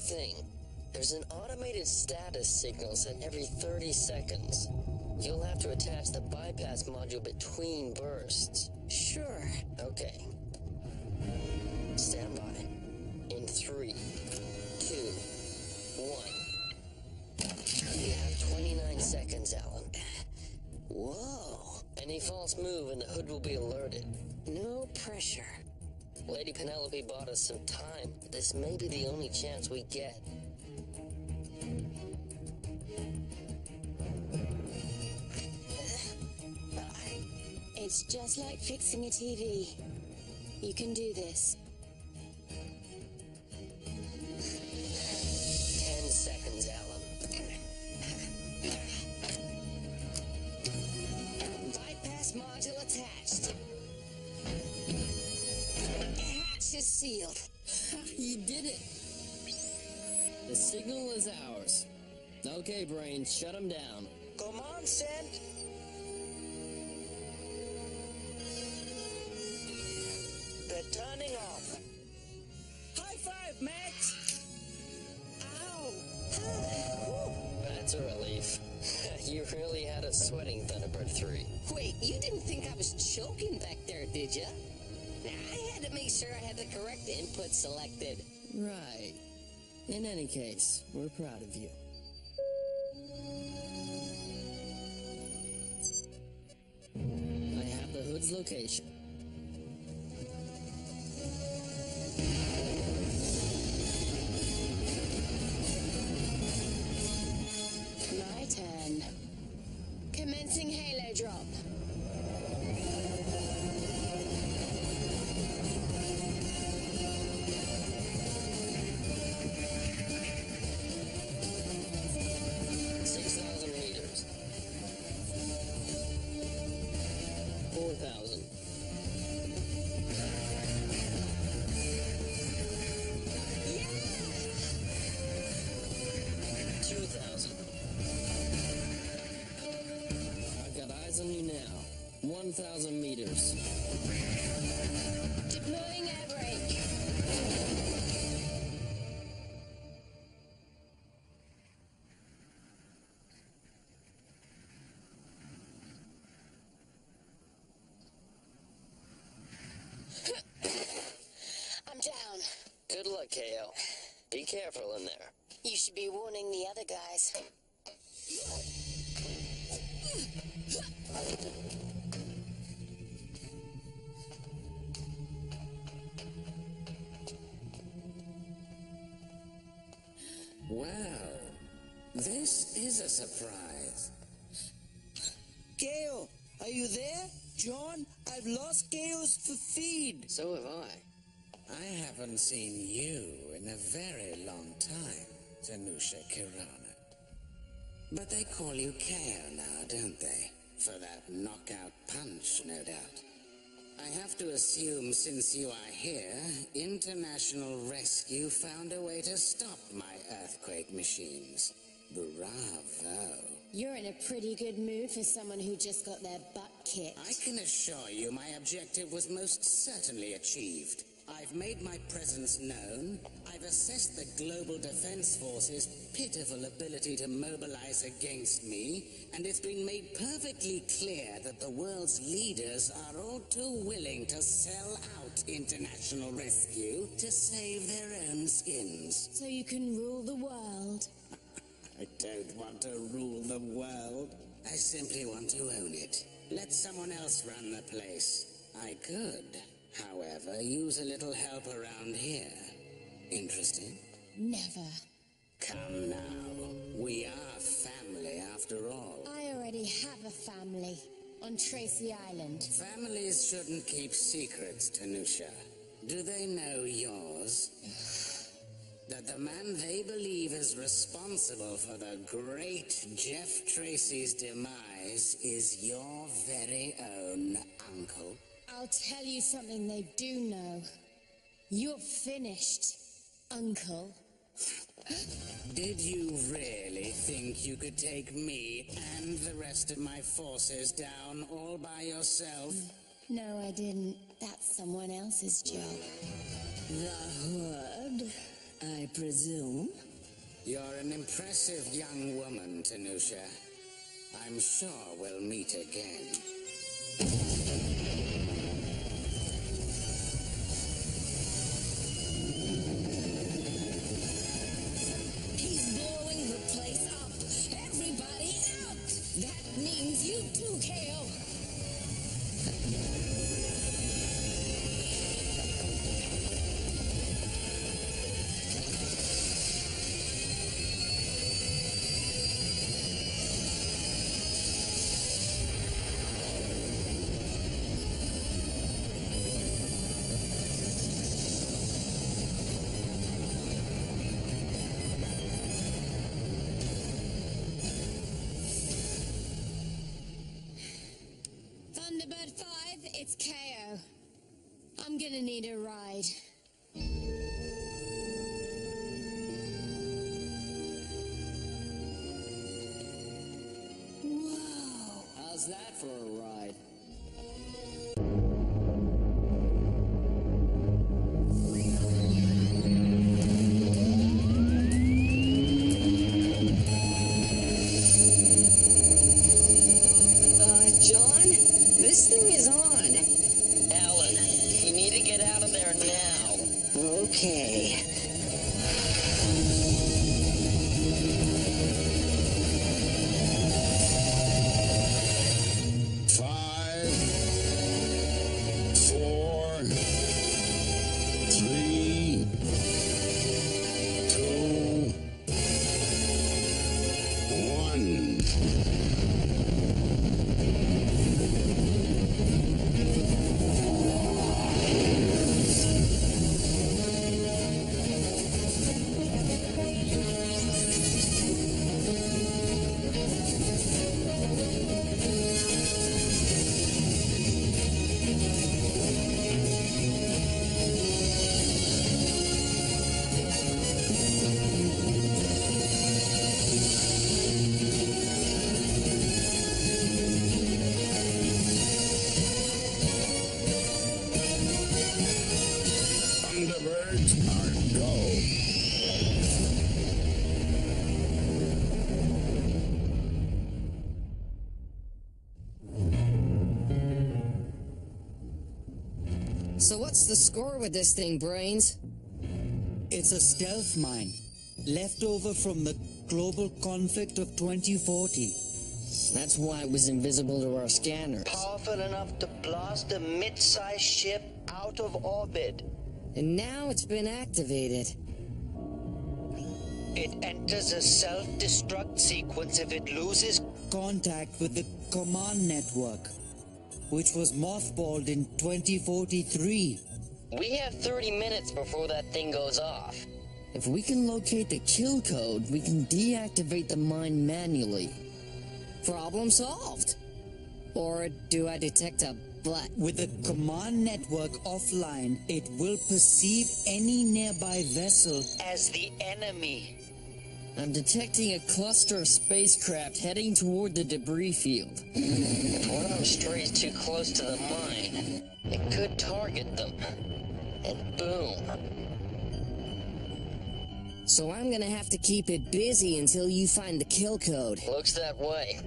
[SPEAKER 2] Thing. There's an automated status signal sent every 30 seconds. You'll have to attach the bypass module between bursts.
[SPEAKER 3] Sure.
[SPEAKER 2] Okay. Stand by. In 3, 2, 1. You have 29 seconds, Alan.
[SPEAKER 3] Whoa.
[SPEAKER 2] Any false move and the Hood will be alerted.
[SPEAKER 3] No pressure.
[SPEAKER 2] Lady Penelope bought us some time. This may be the only chance we get.
[SPEAKER 4] It's just like fixing a TV. You can do this.
[SPEAKER 2] 10 seconds, Alan. Bypass module attached. Hatch is sealed.
[SPEAKER 8] You did it! The signal is ours. Okay, Brains, shut him down.
[SPEAKER 2] Come on, Sen. They're turning off.
[SPEAKER 5] High five, Max! Ow!
[SPEAKER 2] That's a relief. You really had us sweating, Thunderbird 3.
[SPEAKER 3] Wait, you didn't think I was choking back there, did ya? I had to make sure I had the correct input selected.
[SPEAKER 8] Right. In any case, we're proud of you. I have the Hood's location.
[SPEAKER 4] My turn. Commencing halo drop.
[SPEAKER 2] 2,000. I've got eyes on you now. 1,000 meters.
[SPEAKER 3] Deploying air brake. I'm down.
[SPEAKER 2] Good luck, KO. Be careful in there.
[SPEAKER 3] You should be warning the other guys.
[SPEAKER 10] Well, this is a surprise.
[SPEAKER 5] Gale, are you there? John, I've lost Gale's feed.
[SPEAKER 2] So have I.
[SPEAKER 10] I haven't seen you in a very long time, Tanusha Kirana. But they call you KO now, don't they? For that knockout punch, no doubt. I have to assume since you are here, International Rescue found a way to stop my earthquake machines. Bravo.
[SPEAKER 3] You're in a pretty good mood for someone who just got their butt kicked.
[SPEAKER 10] I can assure you my objective was most certainly achieved. I've made my presence known. I've assessed the Global Defense Force's pitiful ability to mobilize against me, and it's been made perfectly clear that the world's leaders are all too willing to sell out International Rescue to save their own skins.
[SPEAKER 3] So you can rule the world.
[SPEAKER 10] I don't want to rule the world. I simply want to own it. Let someone else run the place. I could, however, use a little help around here. Interested?
[SPEAKER 3] Never.
[SPEAKER 10] Come now. We are family after all.
[SPEAKER 3] I already have a family on Tracy Island.
[SPEAKER 10] Families shouldn't keep secrets, Tanusha. Do they know yours? That the man they believe is responsible for the great Jeff Tracy's demise is your very own uncle?
[SPEAKER 3] I'll tell you something they do know. You're finished, Uncle.
[SPEAKER 10] Did you really think you could take me and the rest of my forces down all by yourself?
[SPEAKER 3] No, I didn't. That's someone else's job.
[SPEAKER 8] The Hood, I presume?
[SPEAKER 10] You're an impressive young woman, Tanusha. I'm sure we'll meet again.
[SPEAKER 3] He's blowing the place up. Everybody out! That means you too, KO. Thunderbird 5, it's KO. I'm gonna need a ride. Whoa.
[SPEAKER 2] How's that for a ride?
[SPEAKER 8] John? This thing is on.
[SPEAKER 2] Ellen, you need to get out of there now.
[SPEAKER 8] Okay.
[SPEAKER 11] Five, 4, 3, 2, 1.
[SPEAKER 8] So what's the score with this thing, Brains?
[SPEAKER 5] It's a stealth mine, left over from the global conflict of 2040.
[SPEAKER 8] That's why it was invisible to our scanners.
[SPEAKER 12] Powerful enough to blast a mid-sized ship out of orbit.
[SPEAKER 8] And now it's been activated.
[SPEAKER 12] It enters a self-destruct sequence if it loses
[SPEAKER 5] contact with the command network, which was mothballed in 2043.
[SPEAKER 2] We have 30 minutes before that thing goes off.
[SPEAKER 8] If we can locate the kill code, we can deactivate the mine manually. Problem solved. Or do I detect a butt?
[SPEAKER 5] With the command network offline, it will perceive any nearby vessel
[SPEAKER 12] as the enemy.
[SPEAKER 8] I'm detecting a cluster of spacecraft heading toward the debris field.
[SPEAKER 2] If one of them strays too close to the mine, it could target them. And boom.
[SPEAKER 8] So I'm gonna have to keep it busy until you find the kill code.
[SPEAKER 2] Looks that way.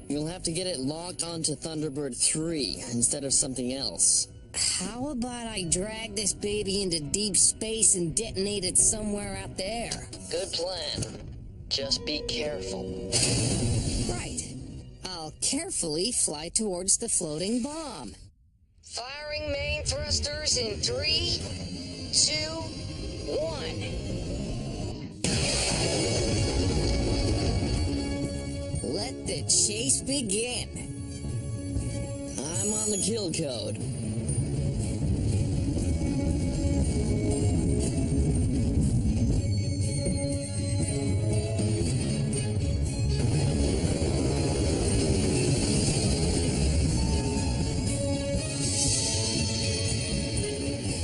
[SPEAKER 8] You'll have to get it logged onto Thunderbird 3 instead of something else. How about I drag this baby into deep space and detonate it somewhere out there?
[SPEAKER 2] Good plan. Just be careful.
[SPEAKER 8] Right. I'll carefully fly towards the floating bomb.
[SPEAKER 2] Firing main thrusters in 3, 2, 1.
[SPEAKER 8] Let the chase begin. I'm on the kill code.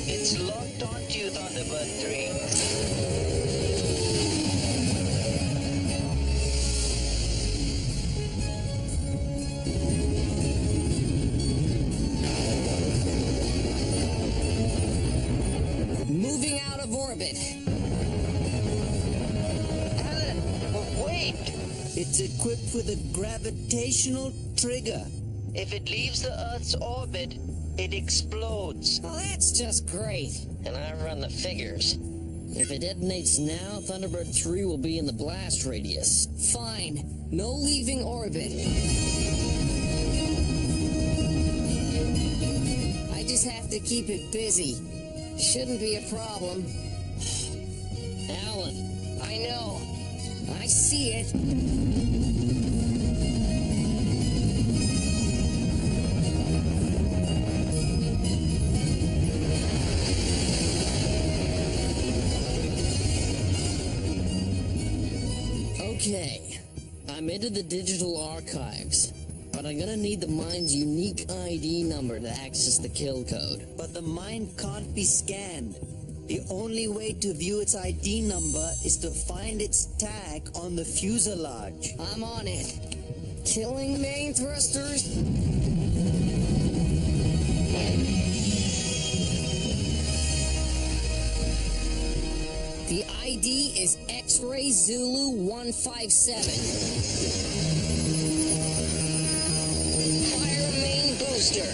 [SPEAKER 12] It's locked onto you, Thunderbird 3.
[SPEAKER 8] Moving out of orbit.
[SPEAKER 12] Alan, wait!
[SPEAKER 5] It's equipped with a gravitational trigger.
[SPEAKER 12] If it leaves the Earth's orbit, it explodes.
[SPEAKER 8] Well, that's just great.
[SPEAKER 2] And I run the figures.
[SPEAKER 8] If it detonates now, Thunderbird 3 will be in the blast radius. Fine. No leaving orbit. I just have to keep it busy. Shouldn't be a problem.
[SPEAKER 2] Alan,
[SPEAKER 8] I know. I see it. Okay, I'm into the digital archives, but I'm gonna need the mine's unique ID number to access the kill code.
[SPEAKER 5] But the mine can't be scanned. The only way to view its ID number is to find its tag on the fuselage.
[SPEAKER 8] I'm on it. Killing main thrusters. The ID is X-Ray Zulu 157.
[SPEAKER 2] fire main booster.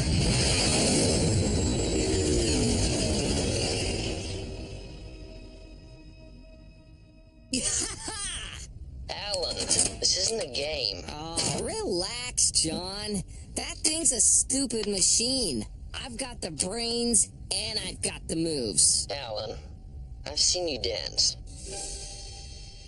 [SPEAKER 2] Alan, this isn't a game.
[SPEAKER 8] Oh, relax, John. That thing's a stupid machine. I've got the brains, and I've got the moves.
[SPEAKER 2] Alan, I've seen you dance.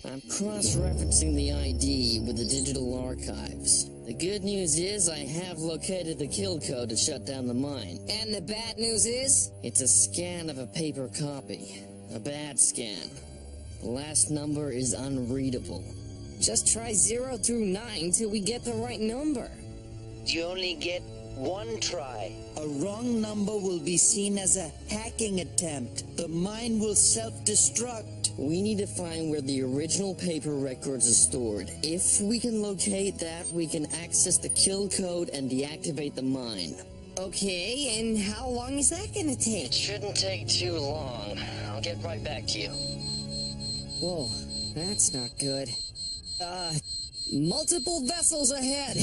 [SPEAKER 8] I'm cross-referencing the ID with the digital archives. The good news is I have located the kill code to shut down the mine. And the bad news is? It's a scan of a paper copy. A bad scan. The last number is unreadable. Just try 0 through 9 till we get the right number.
[SPEAKER 12] You only get one try.
[SPEAKER 5] A wrong number will be seen as a hacking attempt. The mine will self-destruct.
[SPEAKER 8] We need to find where the original paper records are stored. If we can locate that, we can access the kill code and deactivate the mine. Okay, and how long is that gonna take?
[SPEAKER 2] It shouldn't take too long. I'll get right back to you.
[SPEAKER 8] Whoa, that's not good. Multiple vessels ahead!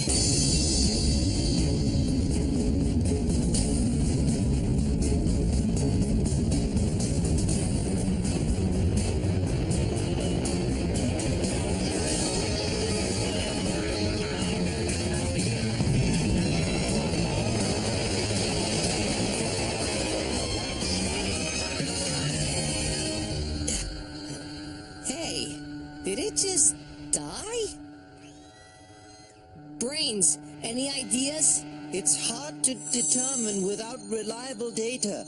[SPEAKER 8] just die? Brains, any ideas?
[SPEAKER 5] It's hard to determine without reliable data.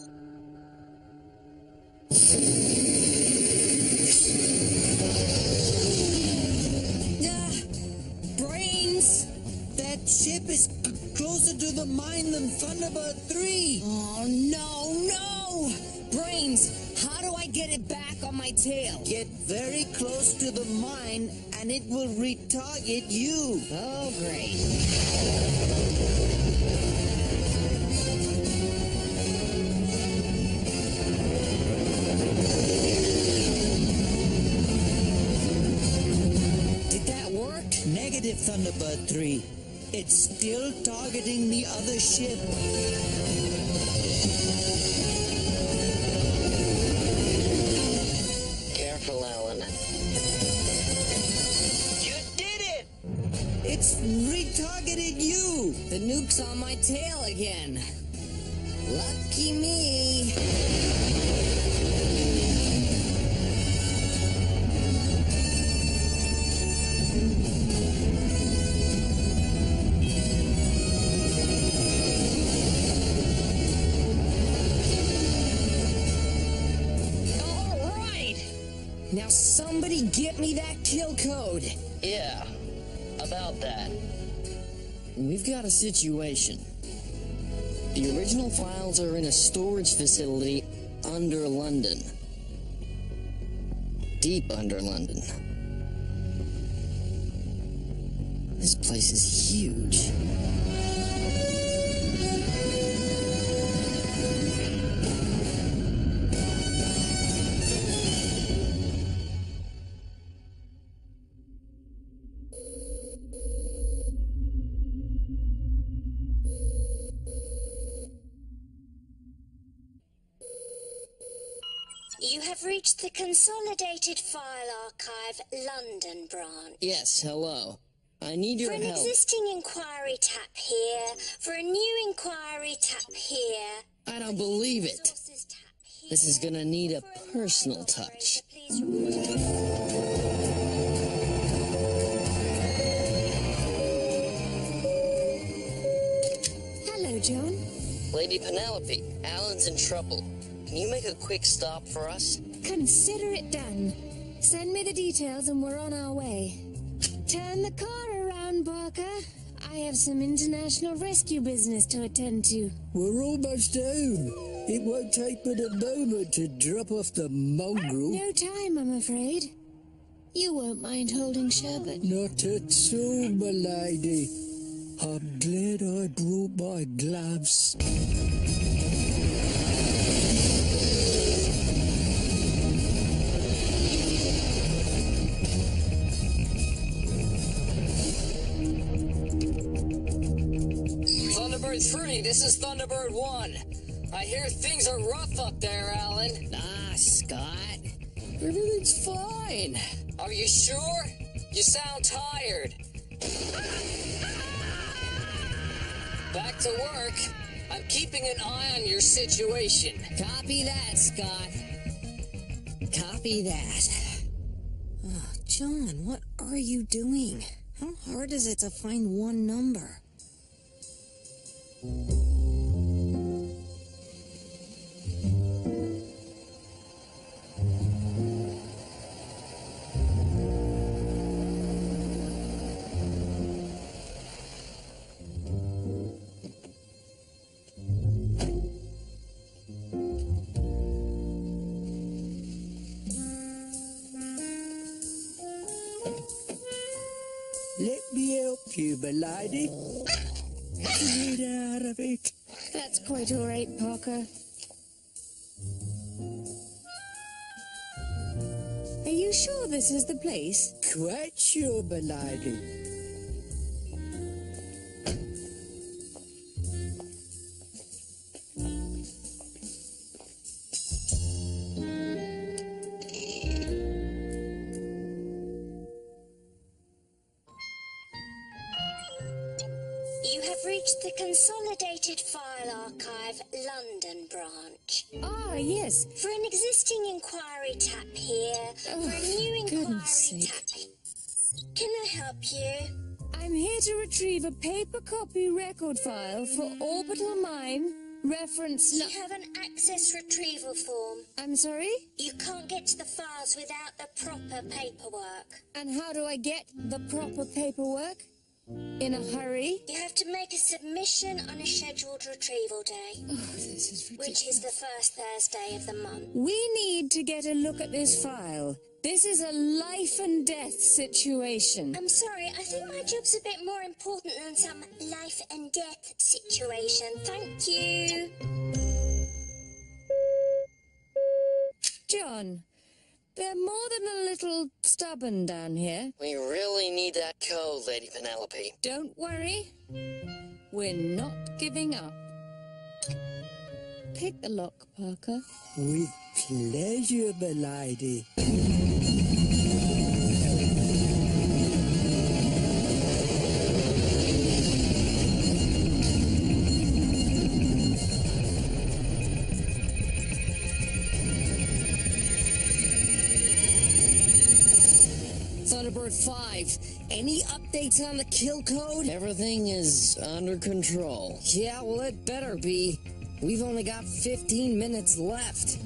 [SPEAKER 8] Brains!
[SPEAKER 5] That ship is closer to the mine than Thunderbird 3.
[SPEAKER 8] Oh, no! Brains, how do I get it back on my tail?
[SPEAKER 5] Get very close to the mine and it will retarget you.
[SPEAKER 8] Oh, great. Did that work?
[SPEAKER 5] Negative, Thunderbird 3. It's still targeting the other ship.
[SPEAKER 2] Careful, Alan.
[SPEAKER 12] You did it!
[SPEAKER 5] It's retargeted you.
[SPEAKER 8] The nuke's on my tail again. Lucky me. Now somebody get me that kill code.
[SPEAKER 2] Yeah, about that.
[SPEAKER 8] We've got a situation. The original files are in a storage facility under London. Deep under London. This place is huge.
[SPEAKER 3] You have reached the Consolidated File Archive, London branch.
[SPEAKER 8] Yes, hello. I need your
[SPEAKER 3] For an
[SPEAKER 8] help.
[SPEAKER 3] existing inquiry, tap here. For a new inquiry, tap here.
[SPEAKER 8] I don't believe it.
[SPEAKER 3] Resources, tap here.
[SPEAKER 8] This is gonna need a personal touch.
[SPEAKER 3] Please report.
[SPEAKER 4] Hello, John.
[SPEAKER 2] Lady Penelope, Alan's in trouble. Can you make a quick stop for us?
[SPEAKER 4] Consider it done. Send me the details and we're on our way. Turn the car around, Barker. I have some international rescue business to attend to.
[SPEAKER 5] We're almost home. It won't take but a moment to drop off the mongrel.
[SPEAKER 4] No time, I'm afraid. You won't mind holding Sherbet.
[SPEAKER 5] Not at all, my lady. I'm glad I brought my gloves.
[SPEAKER 8] Thunderbird 3, this is Thunderbird 1. I hear things are rough up there, Alan. Ah, Scott. Everything's fine. Are you sure? You sound tired. Back to work. I'm keeping an eye on your situation. Copy that, Scott. Copy that.
[SPEAKER 13] Oh, John, what are you doing? How hard is it to find one number?
[SPEAKER 5] Let me help you, my lady. Get out of it.
[SPEAKER 4] That's quite all right, Parker. Are you sure this is the place?
[SPEAKER 5] Quite sure, my lady.
[SPEAKER 3] You have reached the Consolidated File Archive, London branch.
[SPEAKER 4] Ah, yes.
[SPEAKER 3] For an existing inquiry, tap here. For a new inquiry,
[SPEAKER 4] goodness sake.
[SPEAKER 3] tap here. Can I help you?
[SPEAKER 4] I'm here to retrieve a paper copy record file for Orbital Mine, reference...
[SPEAKER 3] You have an access retrieval form.
[SPEAKER 4] I'm sorry?
[SPEAKER 3] You can't get to the files without the proper paperwork.
[SPEAKER 4] And how do I get the proper paperwork? In a hurry?
[SPEAKER 3] You have to make a submission on a scheduled retrieval day.
[SPEAKER 4] Oh, this is ridiculous.
[SPEAKER 3] Which is the first Thursday of the month.
[SPEAKER 4] We need to get a look at this file. This is a life and death situation.
[SPEAKER 3] I'm sorry, I think my job's a bit more important than some life and death situation. Thank you.
[SPEAKER 4] John, they're more than a little stubborn down here.
[SPEAKER 8] We really need that code, Lady Penelope.
[SPEAKER 4] Don't worry. We're not giving up. Pick the lock, Parker.
[SPEAKER 9] With pleasure, my lady.
[SPEAKER 8] Thunderbird 5, any updates on the kill code? Everything is under control. Yeah, well, it better be. We've only got 15 minutes left.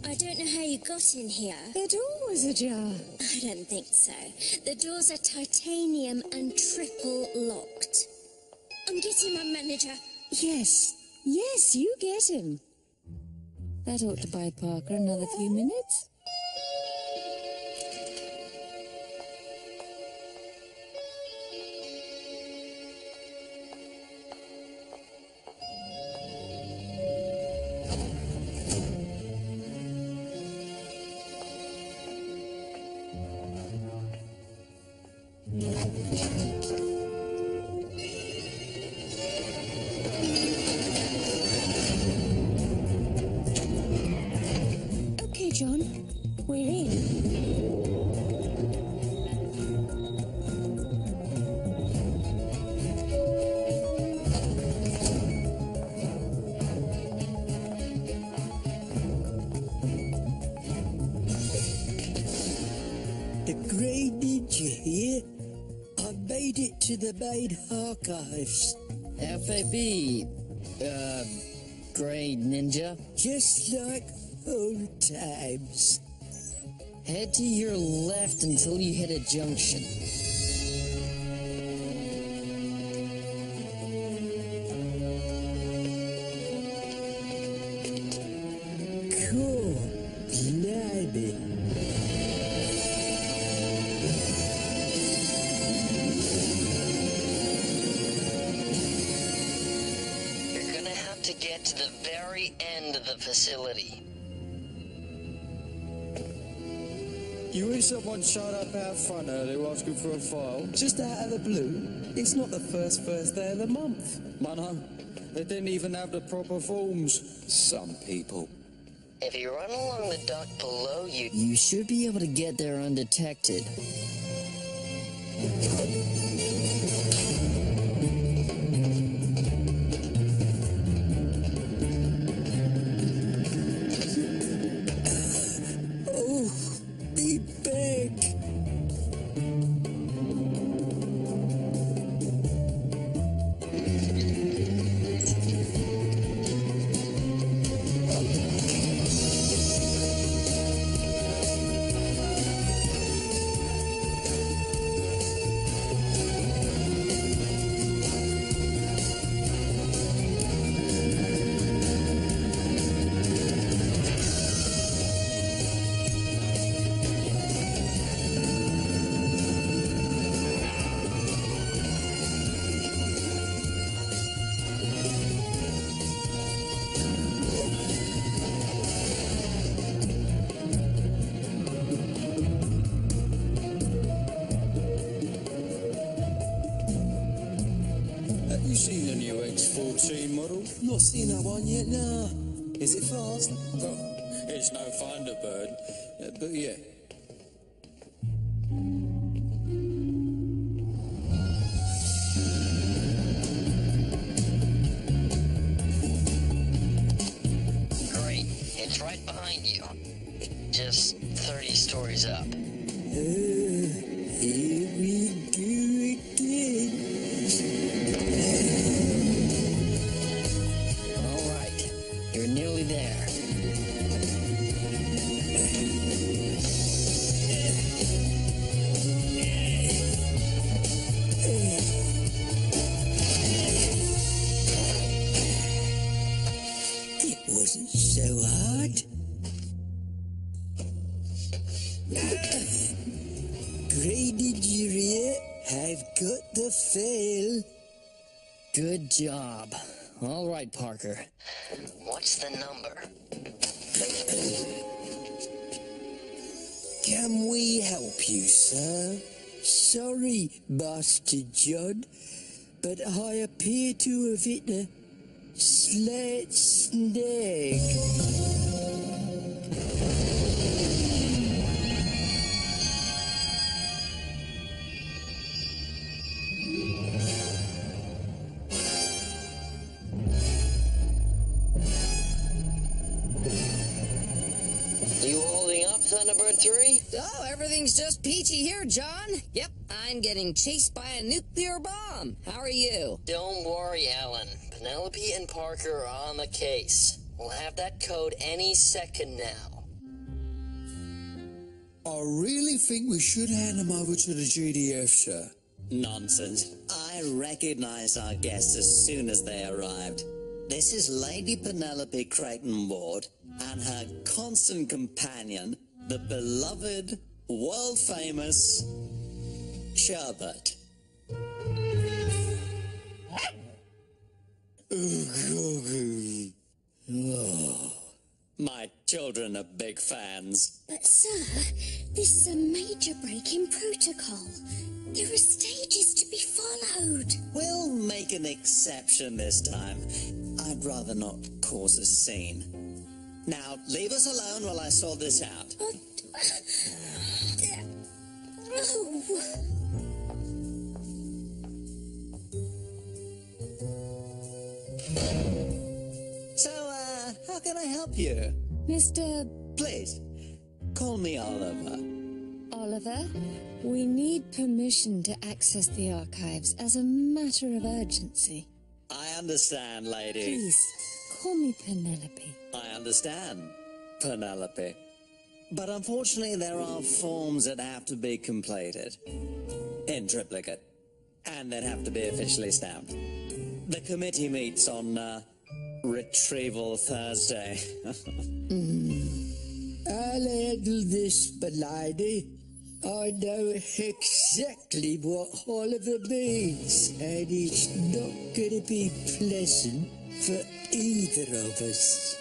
[SPEAKER 3] I don't know how you got in here.
[SPEAKER 4] The door was ajar.
[SPEAKER 3] I don't think so. The doors are titanium and triple locked. I'm getting my manager.
[SPEAKER 4] Yes, you get him. That ought to buy Parker another few minutes. Okay, John, we're in.
[SPEAKER 9] The Grey Ninja here. I made it to the main archives.
[SPEAKER 8] FAB, Grey Ninja.
[SPEAKER 9] Just like old times.
[SPEAKER 8] Head to your left until you hit a junction.
[SPEAKER 9] Cool. Blimey.
[SPEAKER 8] You're gonna have to get to the very end of the facility.
[SPEAKER 7] You hear someone showed up out front earlier asking for a file?
[SPEAKER 5] Just out of the blue. It's not the first Thursday of the month.
[SPEAKER 7] I know. They didn't even have the proper forms. Some people.
[SPEAKER 8] If you run along the dock below you, you should be able to get there undetected.
[SPEAKER 9] Oh, be big.
[SPEAKER 7] Have you seen the new X14 model?
[SPEAKER 5] Not seen that one yet, nah. Is it fast?
[SPEAKER 7] Oh, it's no Thunderbird, but yeah.
[SPEAKER 2] Great. It's right behind you. Just 30 stories up.
[SPEAKER 5] Here we go again.
[SPEAKER 8] All right, you're nearly there.
[SPEAKER 5] It wasn't so hard. Graded urea, I've got the fail.
[SPEAKER 8] Good job. All right, Parker.
[SPEAKER 2] What's the number?
[SPEAKER 5] Can we help you, sir? Sorry, Master John, but I appear to have hit a slight snag.
[SPEAKER 2] You holding up, Thunderbird 3?
[SPEAKER 8] Oh, everything's just peachy here, John. Yep, I'm getting chased by a nuclear bomb. How are you?
[SPEAKER 2] Don't worry, Alan. Penelope and Parker are on the case. We'll have that code any second now.
[SPEAKER 5] I really think we should hand them over to the GDF, sir.
[SPEAKER 14] Nonsense. I recognized our guests as soon as they arrived. This is Lady Penelope Creighton Ward and her constant companion, the beloved, world-famous Sherbet. My children are big fans.
[SPEAKER 3] But, sir, this is a major break in protocol. There are stages to be followed.
[SPEAKER 14] We'll make an exception this time. I'd rather not cause a scene. Now, leave us alone while I sort this out.
[SPEAKER 3] Oh.
[SPEAKER 14] So, how can I help you?
[SPEAKER 4] Mr.
[SPEAKER 14] Please, call me Oliver.
[SPEAKER 4] Oliver, we need permission to access the archives as a matter of urgency.
[SPEAKER 14] I understand, lady.
[SPEAKER 4] Please, call me Penelope.
[SPEAKER 14] I understand, Penelope. But unfortunately, there are forms that have to be completed in triplicate, and that have to be officially stamped. The committee meets on Retrieval Thursday.
[SPEAKER 5] I'll handle this, my lady. I know exactly what Oliver means, and it's not going to be pleasant for either of us.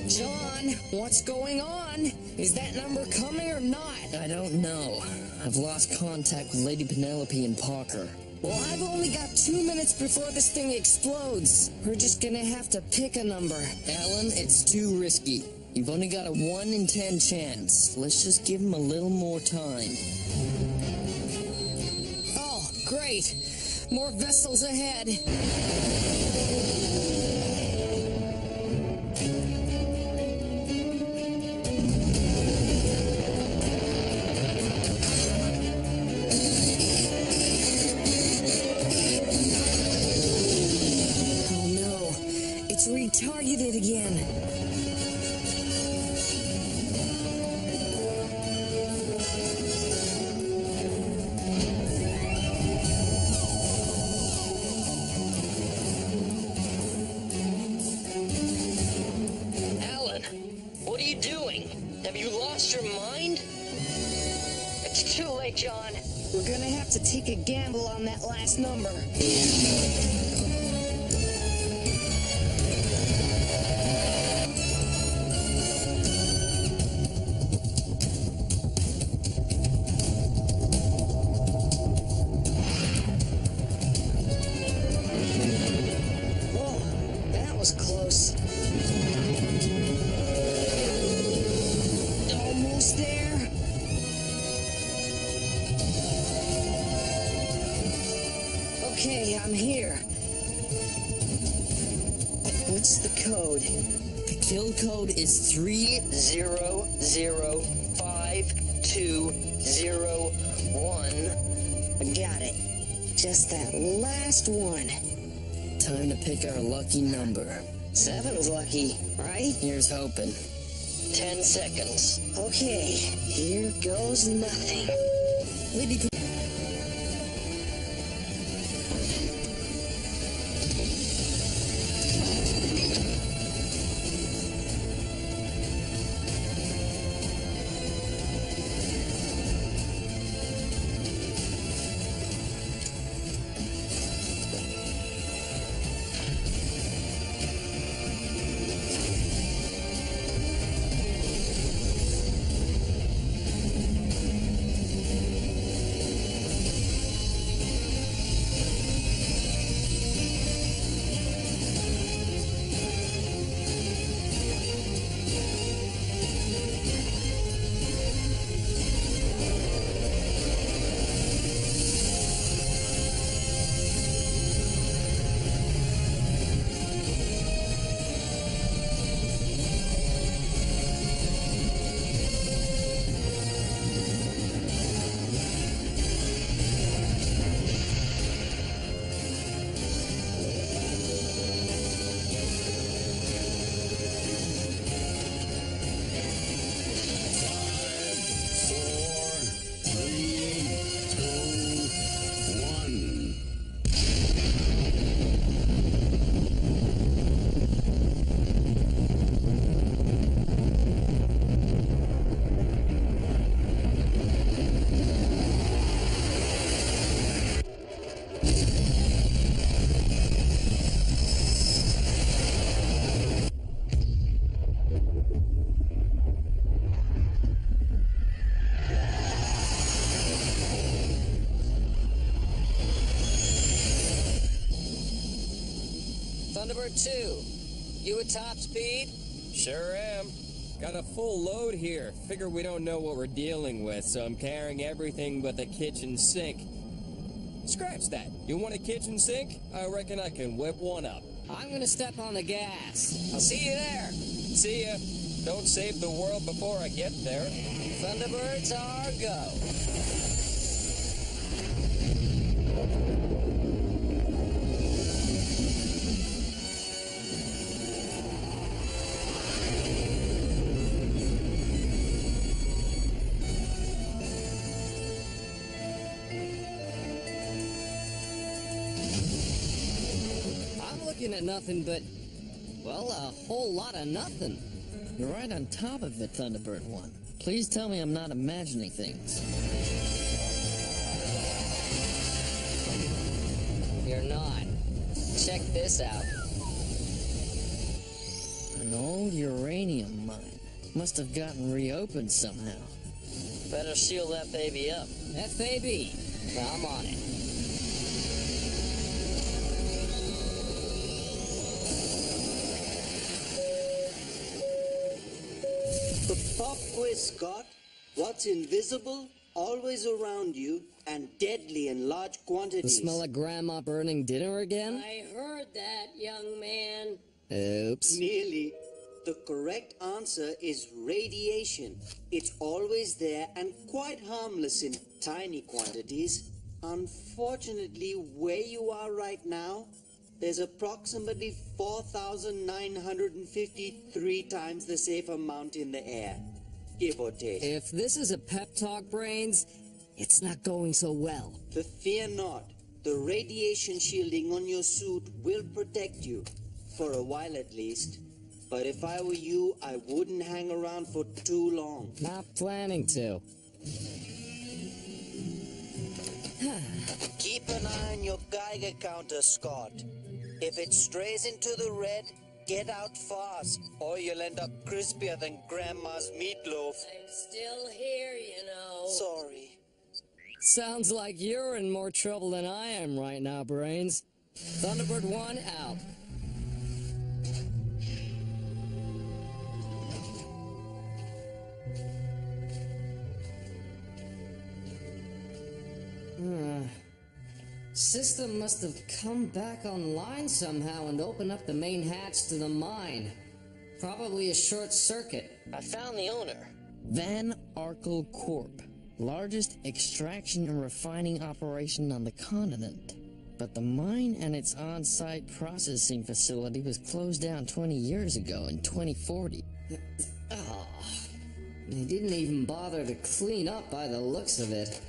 [SPEAKER 8] John, what's going on? Is that number coming or not? I don't know. I've lost contact with Lady Penelope and Parker. Well, I've only got 2 minutes before this thing explodes. We're just gonna have to pick a number. Alan, it's too risky. You've only got a 1 in 10 chance. Let's just give him a little more time. Oh, great. More vessels ahead. Retargeted again.
[SPEAKER 2] Alan, what are you doing? Have you lost your mind? It's too late, John.
[SPEAKER 8] We're gonna have to take a gamble on that last number. Okay, I'm here. What's the code? The kill code is 3005201. Got it. Just that last one. Time to pick our lucky number. 7's lucky, right? Here's hoping.
[SPEAKER 2] 10 seconds.
[SPEAKER 8] Okay, here goes nothing. Lady
[SPEAKER 2] Thunderbird 2, you at top speed?
[SPEAKER 6] Sure am. Got a full load here. Figure we don't know what we're dealing with, so I'm carrying everything but the kitchen sink. Scratch that. You want a kitchen sink? I reckon I can whip one up.
[SPEAKER 2] I'm gonna step on the gas. I'll see you there.
[SPEAKER 6] See ya. Don't save the world before I get there.
[SPEAKER 2] Thunderbirds Are Go. Looking at nothing but, well, a whole lot of nothing.
[SPEAKER 8] You're right on top of it, Thunderbird 1. Please tell me I'm not imagining things.
[SPEAKER 2] You're not. Check this out.
[SPEAKER 8] An old uranium mine. Must have gotten reopened somehow.
[SPEAKER 2] Better seal that baby up. FAB. I'm on it.
[SPEAKER 9] Pop quiz, Scott. What's invisible, always around you, and deadly in large quantities?
[SPEAKER 2] The smell of Grandma burning dinner again?
[SPEAKER 3] I heard that, young man.
[SPEAKER 2] Oops.
[SPEAKER 9] Nearly. The correct answer is radiation. It's always there and quite harmless in tiny quantities. Unfortunately, where you are right now, there's approximately 4,953 times the safe amount in the air, give or take.
[SPEAKER 2] If this is a pep talk, Brains, it's not going so well.
[SPEAKER 9] But fear not. The radiation shielding on your suit will protect you, for a while at least. But if I were you, I wouldn't hang around for too long.
[SPEAKER 2] Not planning to.
[SPEAKER 12] Keep an eye on your Geiger counter, Scott. If it strays into the red, get out fast, or you'll end up crispier than Grandma's meatloaf.
[SPEAKER 3] I'm still here, you know.
[SPEAKER 12] Sorry.
[SPEAKER 2] Sounds like you're in more trouble than I am right now, Brains. Thunderbird 1 out. System must have come back online somehow and opened up the main hatch to the mine. Probably a short circuit.
[SPEAKER 8] I found the owner. Van Arkel Corp. Largest extraction and refining operation on the continent. But the mine and its on-site processing facility was closed down 20 years ago in 2040.
[SPEAKER 2] Oh, they didn't even bother to clean up by the looks of it.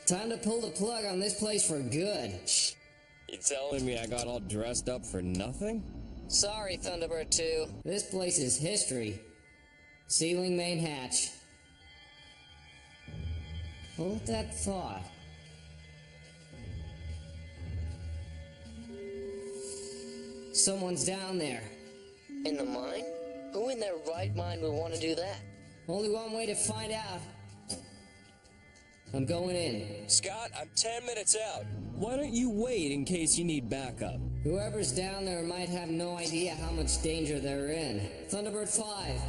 [SPEAKER 2] Time to pull the plug on this place for good.
[SPEAKER 7] You telling me I got all dressed up for nothing?
[SPEAKER 2] Sorry, Thunderbird 2. This place is history. Sealing main hatch. Hold that thought. Someone's down there.
[SPEAKER 8] In the mine? Who in their right mind would want to do that?
[SPEAKER 2] Only one way to find out. I'm going in.
[SPEAKER 1] Scott, I'm 10 minutes out.
[SPEAKER 7] Why don't you wait in case you need backup?
[SPEAKER 2] Whoever's down there might have no idea how much danger they're in. Thunderbird 5,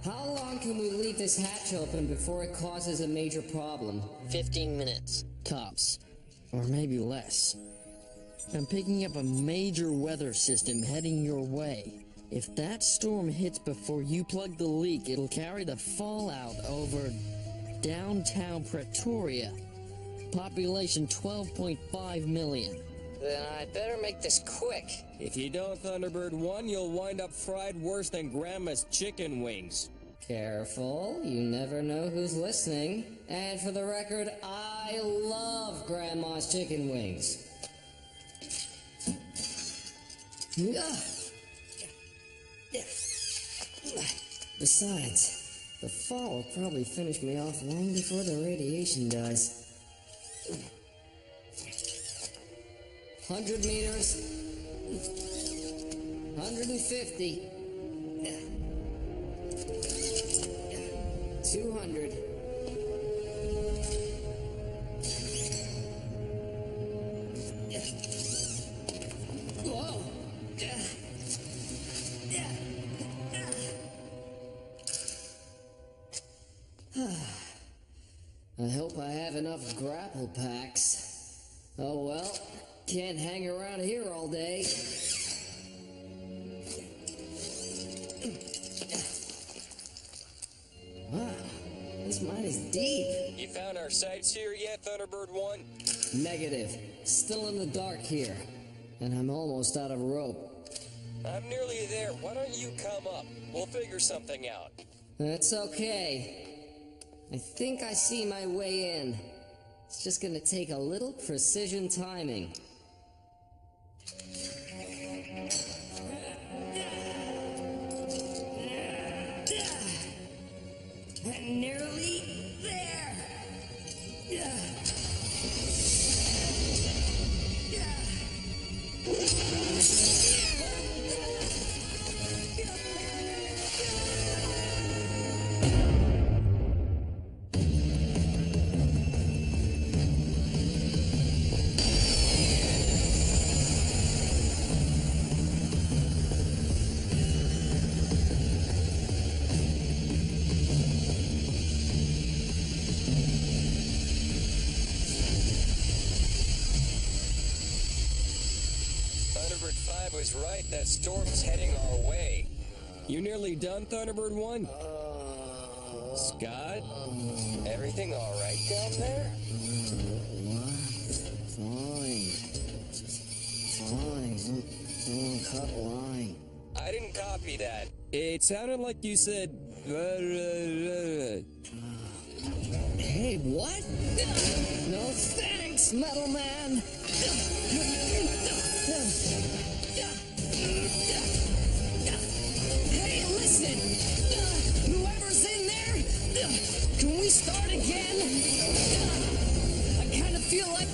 [SPEAKER 2] how long can we leave this hatch open before it causes a major problem?
[SPEAKER 8] 15 minutes. Tops. Or maybe less. I'm picking up a major weather system heading your way. If that storm hits before you plug the leak, it'll carry the fallout over downtown Pretoria. Population 12.5 million.
[SPEAKER 2] Then I'd better make this quick.
[SPEAKER 7] If you don't, Thunderbird 1, you'll wind up fried worse than Grandma's chicken wings.
[SPEAKER 2] Careful, you never know who's listening. And for the record, I love Grandma's chicken wings. Besides, the fall will probably finish me off long before the radiation does. 100 meters. 150. 200. Whoa. I hope I have enough grapple packs. Oh well, can't hang around here all day. Wow, this mine is deep.
[SPEAKER 1] You found our sights here yet, Thunderbird 1?
[SPEAKER 2] Negative. Still in the dark here. And I'm almost out of rope.
[SPEAKER 1] I'm nearly there. Why don't you come up? We'll figure something out.
[SPEAKER 2] That's okay. I think I see my way in. It's just gonna take a little precision timing. I'm nearly there.
[SPEAKER 1] Thunderbird 5 was right. That storm's heading our way.
[SPEAKER 7] You nearly done, Thunderbird 1? Scott?
[SPEAKER 1] Everything all right down there?
[SPEAKER 2] Fine. Cut line.
[SPEAKER 1] I didn't copy that.
[SPEAKER 7] It sounded like you said...
[SPEAKER 2] Hey, what? No thanks, Metal Man. Hey, listen! Whoever's in there, can we start again? I kind of feel like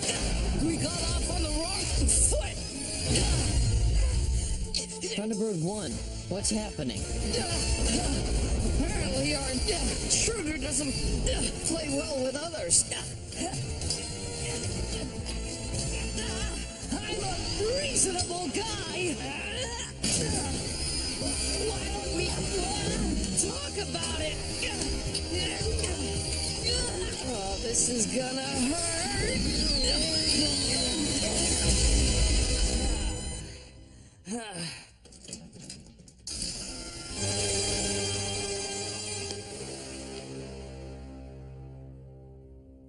[SPEAKER 2] we got off on the wrong foot.
[SPEAKER 8] Thunderbird 1, what's happening?
[SPEAKER 2] Apparently our intruder doesn't play well with others. I'm a reasonable guy. Why don't we talk about it?
[SPEAKER 8] This is gonna hurt.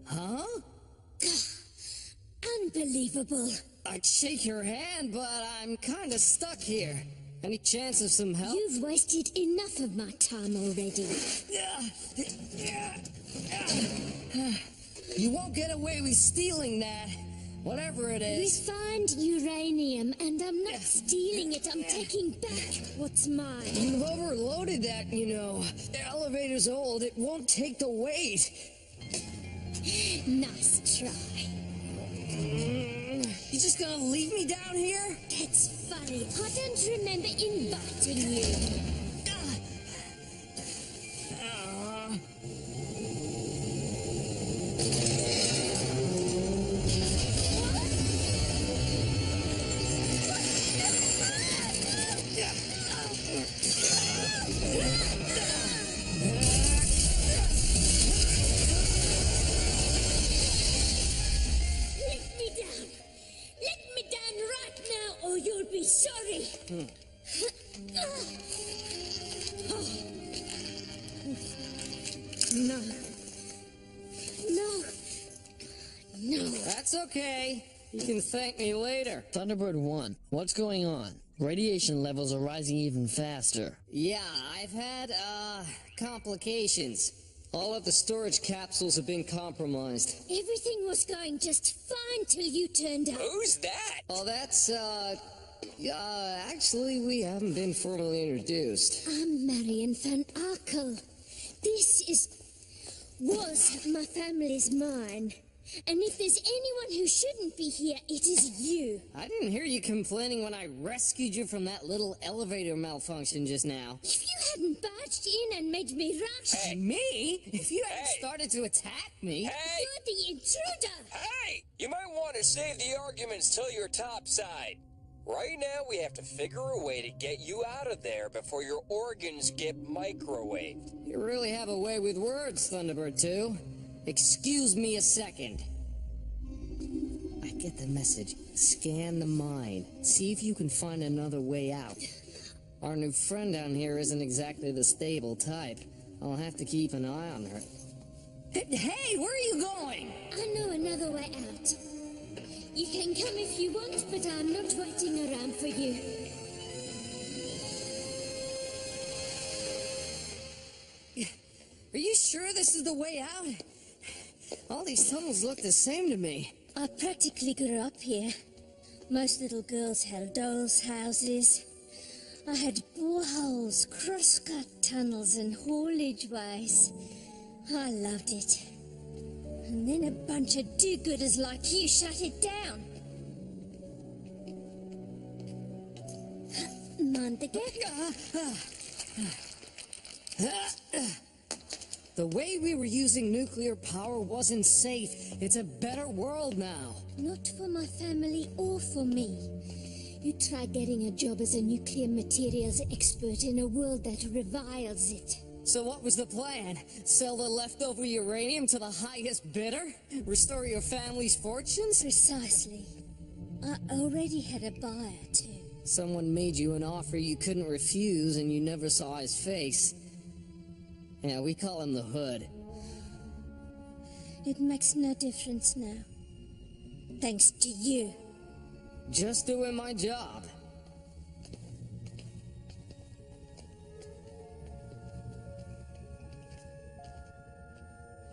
[SPEAKER 8] Huh?
[SPEAKER 3] Unbelievable.
[SPEAKER 8] I'd shake your hand, but I'm kind of stuck here. Any chance of some help?
[SPEAKER 3] You've wasted enough of my time already.
[SPEAKER 8] You won't get away with stealing that. Whatever it is.
[SPEAKER 3] Refined uranium, and I'm not stealing it. I'm taking back what's mine.
[SPEAKER 8] You've overloaded that, you know. The elevator's old. It won't take the weight.
[SPEAKER 3] Nice try.
[SPEAKER 8] You just gonna leave me down here?
[SPEAKER 3] That's funny. I don't remember inviting you. No. No. No.
[SPEAKER 8] That's okay. You can thank me later. Thunderbird 1, what's going on? Radiation levels are rising even faster. Yeah, I've had, complications. All of the storage capsules have been compromised.
[SPEAKER 3] Everything was going just fine till you turned up.
[SPEAKER 6] Who's that?
[SPEAKER 8] Oh, that's, actually, we haven't been formally introduced.
[SPEAKER 3] I'm Marion van Arkel. This was my family's mine. And if there's anyone who shouldn't be here, it is you.
[SPEAKER 8] I didn't hear you complaining when I rescued you from that little elevator malfunction just now.
[SPEAKER 3] If you hadn't barged in and made me rush...
[SPEAKER 8] Hey, me? If you hadn't started to attack me...
[SPEAKER 6] Hey!
[SPEAKER 3] You're the intruder!
[SPEAKER 6] Hey! You might want to save the arguments till you're topside. Right now, we have to figure a way to get you out of there before your organs get microwaved.
[SPEAKER 8] You really have a way with words, Thunderbird 2. Excuse me a second. I get the message. Scan the mine. See if you can find another way out. Our new friend down here isn't exactly the stable type. I'll have to keep an eye on her. Hey, where are you going?
[SPEAKER 3] I know another way out. You can come if you want, but I'm not waiting around for you.
[SPEAKER 8] Are you sure this is the way out? All these tunnels look the same to me.
[SPEAKER 3] I practically grew up here. Most little girls had dolls' houses. I had boreholes, crosscut tunnels, and haulage ways. I loved it. And then a bunch of do-gooders like you shut it down. Mind the gap?
[SPEAKER 8] The way we were using nuclear power wasn't safe. It's a better world now.
[SPEAKER 3] Not for my family or for me. You try getting a job as a nuclear materials expert in a world that reviles it.
[SPEAKER 8] So what was the plan? Sell the leftover uranium to the highest bidder? Restore your family's fortunes?
[SPEAKER 3] Precisely. I already had a buyer, too.
[SPEAKER 8] Someone made you an offer you couldn't refuse and you never saw his face. Yeah, we call him the Hood.
[SPEAKER 3] It makes no difference now. Thanks to you.
[SPEAKER 8] Just doing my job.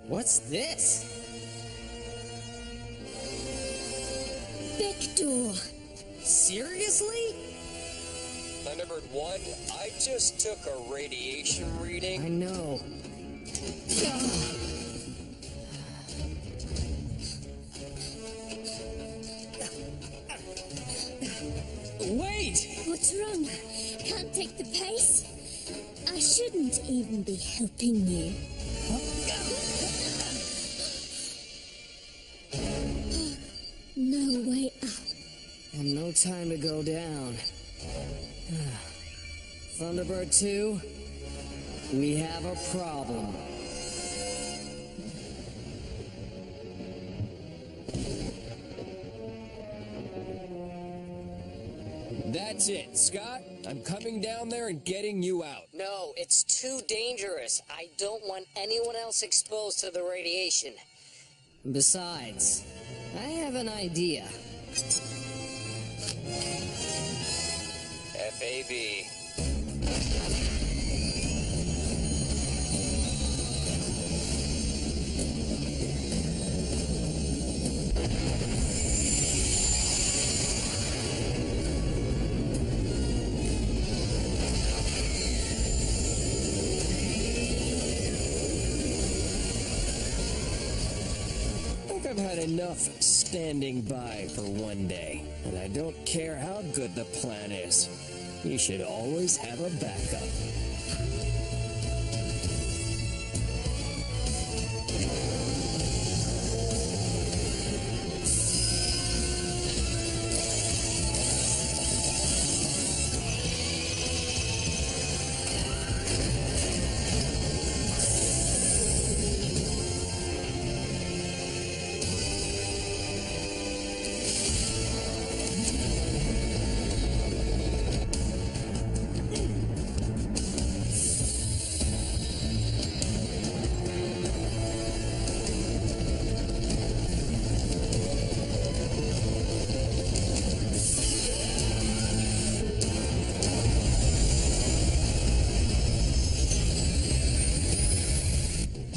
[SPEAKER 8] What's this?
[SPEAKER 3] Back door.
[SPEAKER 8] Seriously?
[SPEAKER 6] Thunderbird 1, I just took a radiation reading.
[SPEAKER 8] I know. Wait!
[SPEAKER 3] What's wrong? Can't take the pace? I shouldn't even be helping you. No way up.
[SPEAKER 8] And no time to go down. Thunderbird 2, we have a problem.
[SPEAKER 6] That's it, Scott. I'm coming down there and getting you out.
[SPEAKER 2] No, it's too dangerous. I don't want anyone else exposed to the radiation.
[SPEAKER 8] Besides, I have an idea.
[SPEAKER 6] FAB. I've had enough standing by for one day, and I don't care how good the plan is. You should always have a backup.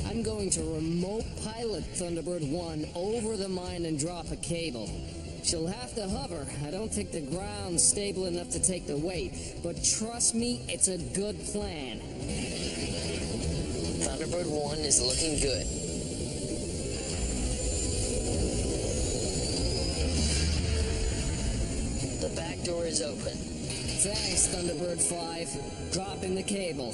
[SPEAKER 6] I'm going to remote pilot Thunderbird 1 over the mine and drop a cable. She'll have to hover. I don't think the ground's stable enough to take the weight, but trust me, it's a good plan.
[SPEAKER 2] Thunderbird 1 is looking good. The back door is open.
[SPEAKER 8] Thanks, Thunderbird 5. Dropping the cable.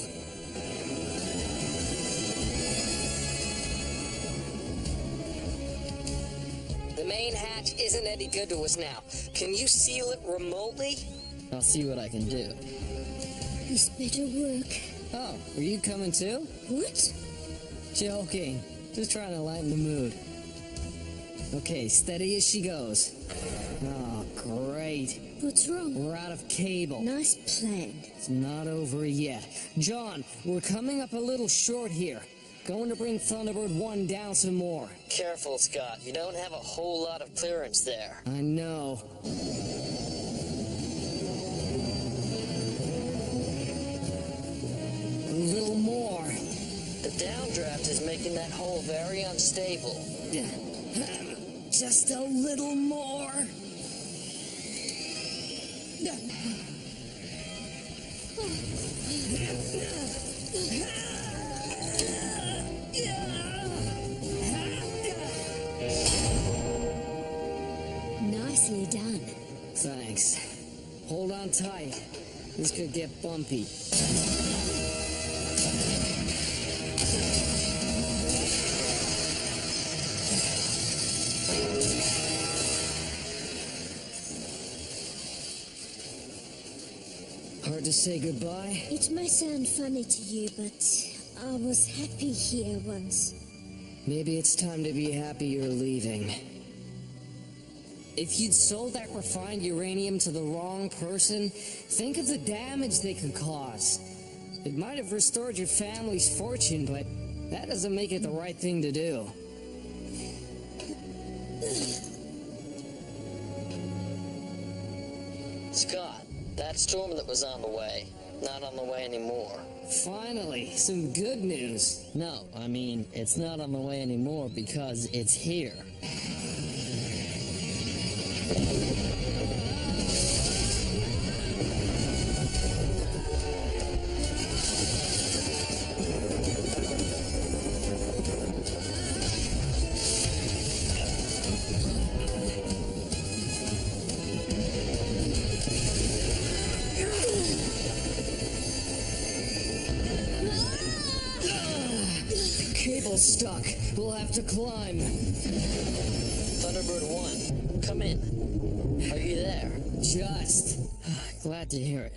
[SPEAKER 2] The main hatch isn't any good to us now. Can you seal it remotely?
[SPEAKER 8] I'll see what I can do.
[SPEAKER 3] This better work.
[SPEAKER 8] Oh, are you coming too?
[SPEAKER 3] What?
[SPEAKER 8] Joking. Just trying to lighten the mood. Okay, steady as she goes. Oh, great.
[SPEAKER 3] What's wrong?
[SPEAKER 8] We're out of cable.
[SPEAKER 3] Nice plan.
[SPEAKER 8] It's not over yet. John, we're coming up a little short here. Going to bring Thunderbird 1 down some more.
[SPEAKER 2] Careful, Scott. You don't have a whole lot of clearance there.
[SPEAKER 8] I know. A little more.
[SPEAKER 2] The downdraft is making that hole very unstable.
[SPEAKER 8] Just a little more.
[SPEAKER 3] Nicely done.
[SPEAKER 8] Thanks. Hold on tight. This could get bumpy. Hard to say goodbye?
[SPEAKER 3] It may sound funny to you, but I was happy here once.
[SPEAKER 8] Maybe it's time to be happy you're leaving. If you'd sold that refined uranium to the wrong person, think of the damage they could cause. It might have restored your family's fortune, but that doesn't make it the right thing to do.
[SPEAKER 2] Scott, that storm that was on the way, not on the way anymore.
[SPEAKER 8] Finally, some good news. No, I mean, it's not on the way anymore because it's here. Cable's stuck. We'll have to climb.
[SPEAKER 2] Thunderbird 1, come in. Are you there?
[SPEAKER 8] Just. Glad to hear it.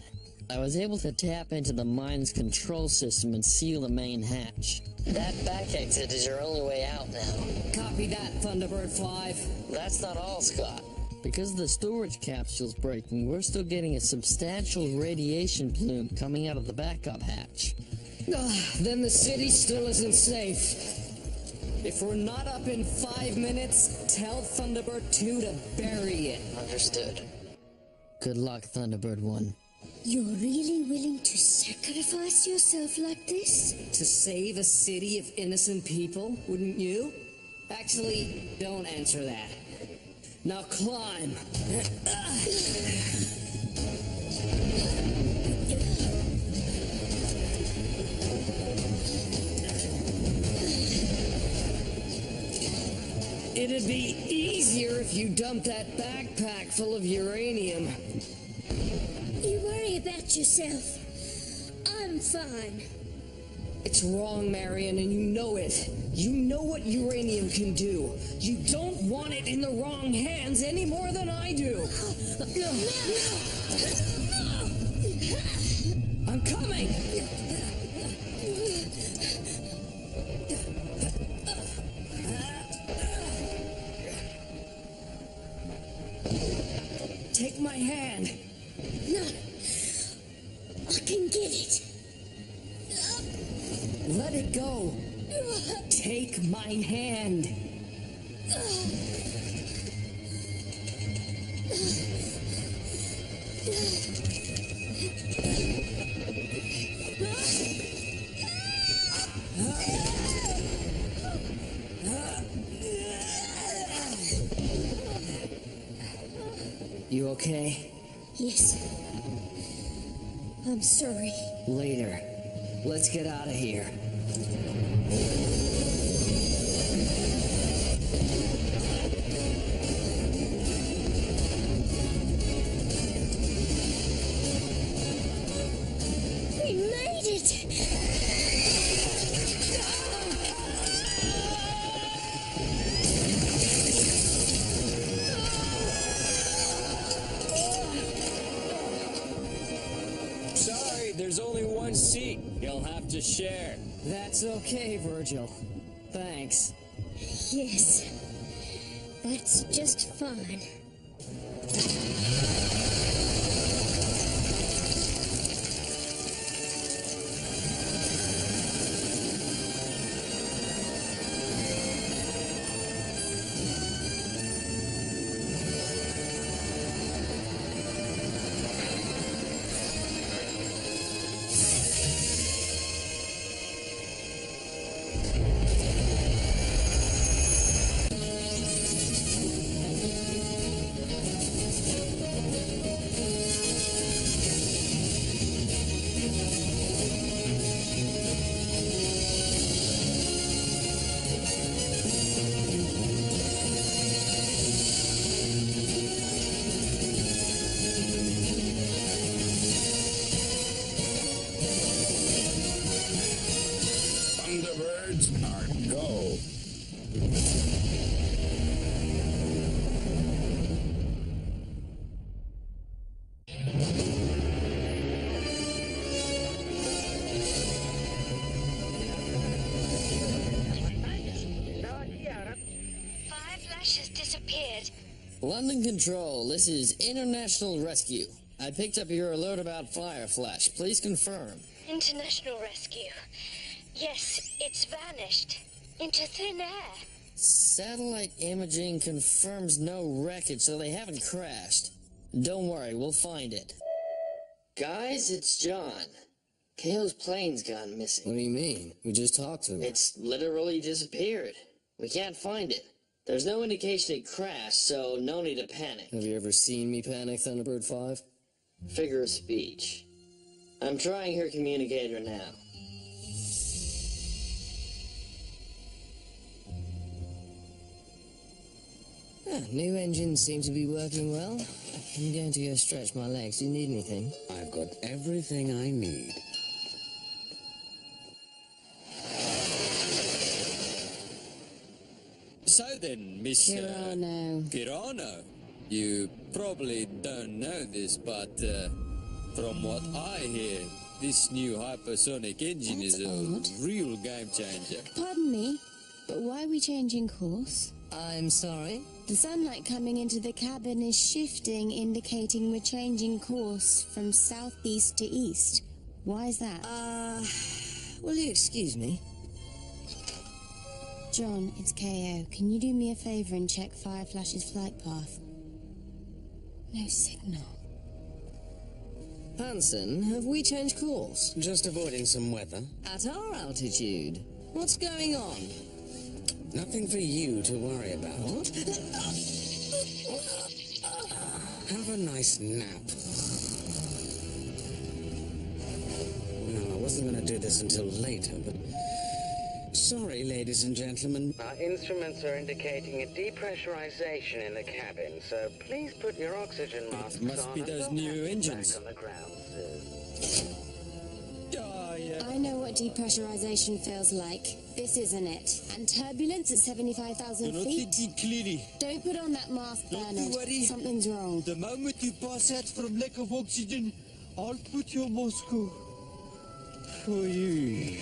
[SPEAKER 8] I was able to tap into the mine's control system and seal the main hatch.
[SPEAKER 2] That back exit is your only way out now.
[SPEAKER 8] Copy that, Thunderbird 5.
[SPEAKER 2] That's not all, Scott.
[SPEAKER 8] Because the storage capsule's breaking, we're still getting a substantial radiation plume coming out of the backup hatch.
[SPEAKER 2] Then the city still isn't safe. If we're not up in 5 minutes, tell Thunderbird 2 to bury it.
[SPEAKER 8] Understood. Good luck, Thunderbird 1.
[SPEAKER 4] You're really willing to sacrifice yourself like this?
[SPEAKER 2] To save a city of innocent people, wouldn't you? Actually, don't answer that. Now climb. It'd be easier if you dumped that backpack full of uranium.
[SPEAKER 4] You worry about yourself. I'm fine.
[SPEAKER 2] It's wrong, Marion, and you know it. You know what uranium can do. You don't want it in the wrong hands any more than I do. No. I'm coming. Take my hand.
[SPEAKER 4] No. I can get it.
[SPEAKER 2] Let it go. Take my hand. You okay?
[SPEAKER 4] Yes. I'm sorry.
[SPEAKER 2] Later. Let's get out of here.
[SPEAKER 4] We made it!
[SPEAKER 6] Sorry, there's only one seat. You'll have to share.
[SPEAKER 2] That's okay, Virgil. Thanks.
[SPEAKER 4] Yes. That's just fine.
[SPEAKER 11] Thunderbirds Are Go.
[SPEAKER 4] Fireflash has disappeared.
[SPEAKER 8] London Control, this is International Rescue. I picked up your alert about Fireflash. Please confirm.
[SPEAKER 4] International Rescue. Yes, it's vanished. Into thin air.
[SPEAKER 8] Satellite imaging confirms no wreckage, so they haven't crashed. Don't worry, we'll find it.
[SPEAKER 2] Guys, it's John. Kale's plane's gone missing.
[SPEAKER 8] What do you mean? We just talked to him.
[SPEAKER 2] It's literally disappeared. We can't find it. There's no indication it crashed, so no need to panic.
[SPEAKER 8] Have you ever seen me panic, Thunderbird 5?
[SPEAKER 2] Figure of speech. I'm trying her communicator now. New engines seem to be working well. I'm going to go stretch my legs. Do you need anything?
[SPEAKER 10] I've got everything I need.
[SPEAKER 6] So then, Miss... Kirano. You probably don't know this, but from what I hear, this new hypersonic engine is a real game changer.
[SPEAKER 4] Pardon me, but why are we changing course?
[SPEAKER 8] I'm sorry?
[SPEAKER 4] The sunlight coming into the cabin is shifting, indicating we're changing course from southeast to east. Why is that?
[SPEAKER 8] Will you excuse me?
[SPEAKER 4] John, it's KO. Can you do me a favor and check Fireflash's flight path? No signal.
[SPEAKER 8] Hansen, have we changed course?
[SPEAKER 10] Just avoiding some weather.
[SPEAKER 8] At our altitude? What's going on?
[SPEAKER 10] Nothing for you to worry about. Have a nice nap. Well, I wasn't going to do this until later, but... Sorry, ladies and gentlemen. Our instruments are indicating a depressurization in the cabin, so please put your oxygen masks on.
[SPEAKER 7] Must be those new engines.
[SPEAKER 10] Back on the ground,
[SPEAKER 4] I know what depressurization feels like. This isn't it. And turbulence at 75,000
[SPEAKER 5] You're not
[SPEAKER 4] feet?
[SPEAKER 5] thinking clearly.
[SPEAKER 4] Don't put on that mask,
[SPEAKER 5] Not
[SPEAKER 4] Bernard.
[SPEAKER 5] to worry.
[SPEAKER 4] Something's wrong.
[SPEAKER 5] The moment you pass out from lack of oxygen, I'll put your mask on for you.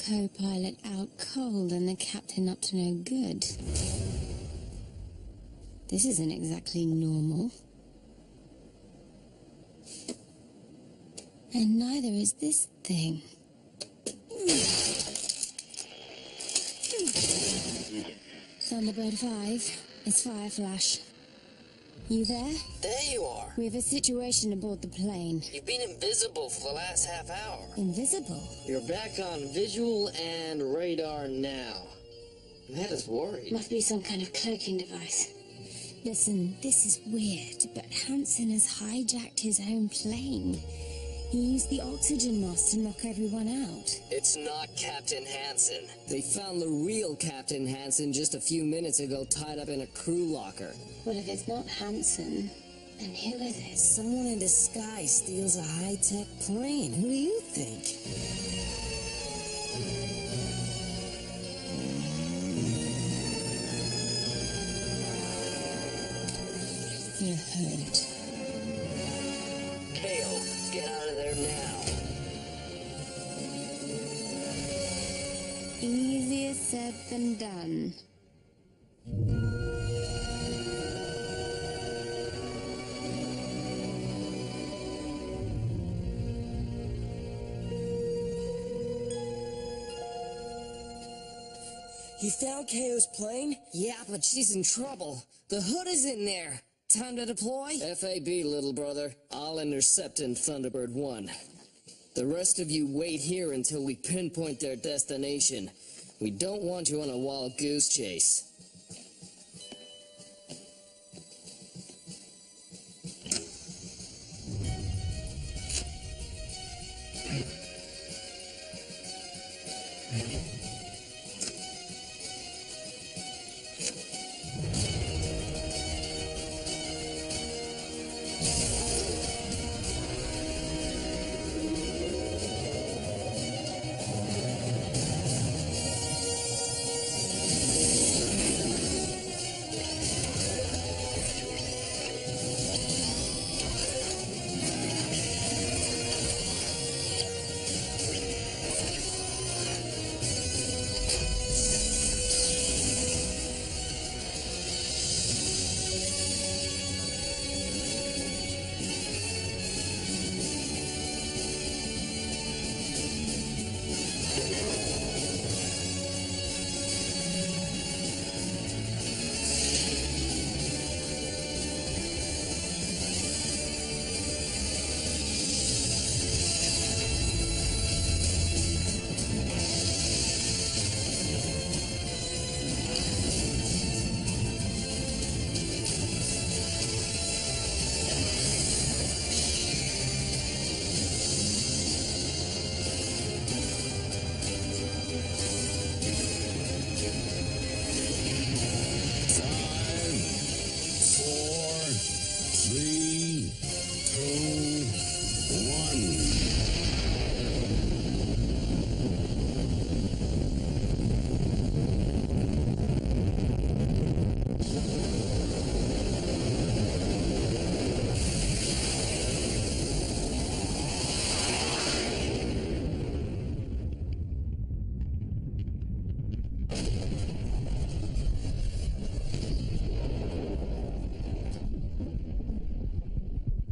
[SPEAKER 4] Co-pilot out cold and the captain up to no good. This isn't exactly normal. And neither is this thing. Thunderbird 5, it's Fireflash. You there?
[SPEAKER 8] There you are.
[SPEAKER 4] We have a situation aboard the plane.
[SPEAKER 8] You've been invisible for the last half hour.
[SPEAKER 4] Invisible?
[SPEAKER 2] You're back on visual and radar now. You had us worried.
[SPEAKER 4] Must be some kind of cloaking device. Listen, this is weird, but Hansen has hijacked his own plane. He used the oxygen mask to knock everyone out.
[SPEAKER 8] It's not Captain Hansen. They found the real Captain Hansen just a few minutes ago tied up in a crew locker.
[SPEAKER 4] Well, if it's not Hansen, then who is it?
[SPEAKER 8] Someone in disguise steals a high-tech plane. Who do you think?
[SPEAKER 4] You're hurt.
[SPEAKER 8] Kale, get out of there now.
[SPEAKER 4] Easier said than done.
[SPEAKER 8] You found KO's plane? Yeah, but she's in trouble. The hood is in there. Time to deploy? FAB, little brother. I'll intercept in Thunderbird 1. The rest of you wait here until we pinpoint their destination. We don't want you on a wild goose chase.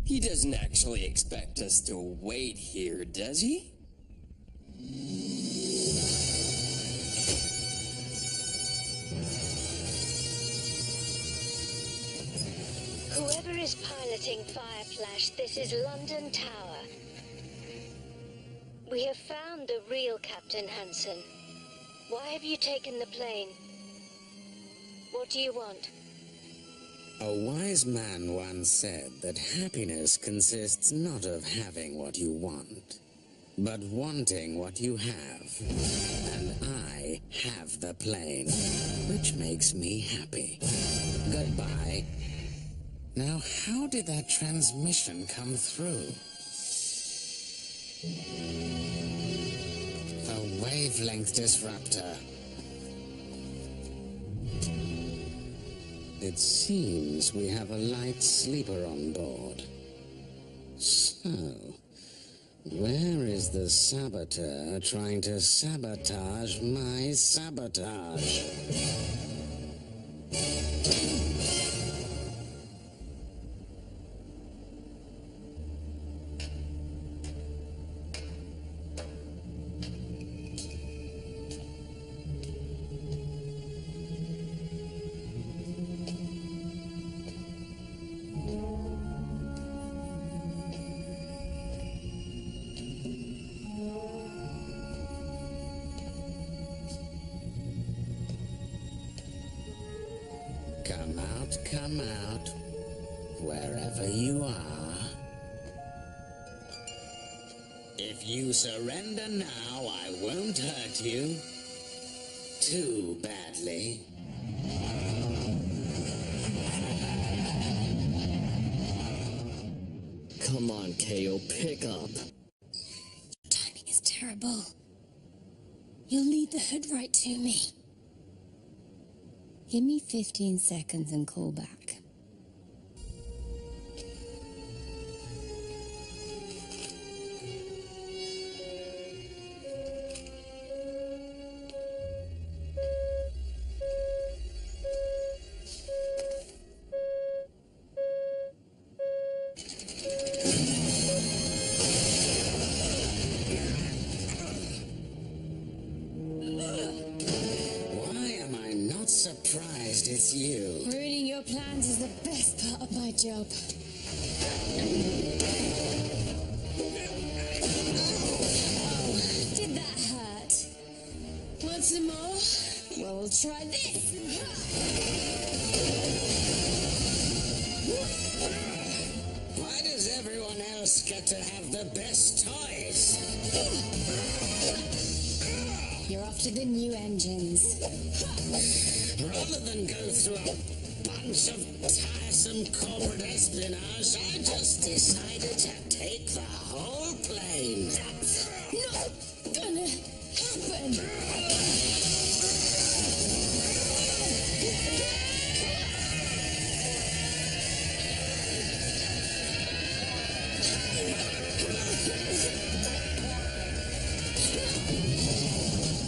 [SPEAKER 6] He doesn't actually expect us to wait here, does he?
[SPEAKER 3] Whoever is piloting Fireflash, this is London Tower. We have found the real Captain Hansen. Why have you taken the plane? What do you want?
[SPEAKER 10] A wise man once said that happiness consists not of having what you want, but wanting what you have. And I have the plane, which makes me happy. Goodbye. Now, how did that transmission come through? A wavelength disruptor. It seems we have a light sleeper on board. So, where is the saboteur trying to sabotage my sabotage? Come out, wherever you are. If you surrender now, I won't hurt you too badly.
[SPEAKER 8] Come on, KO, pick up.
[SPEAKER 4] Timing is terrible. You'll lead the hood right to me. Give me 15 seconds and call back.
[SPEAKER 14] Surprised it's you.
[SPEAKER 4] Ruining your plans is the best part of my job. Oh, did that hurt? Want some more? Well, we'll try this.
[SPEAKER 14] Why does everyone else get to have the best toys?
[SPEAKER 4] You're after the new engines.
[SPEAKER 14] Rather than go through a bunch of tiresome corporate espionage, I just decided to take the whole plane.
[SPEAKER 4] That's not gonna happen.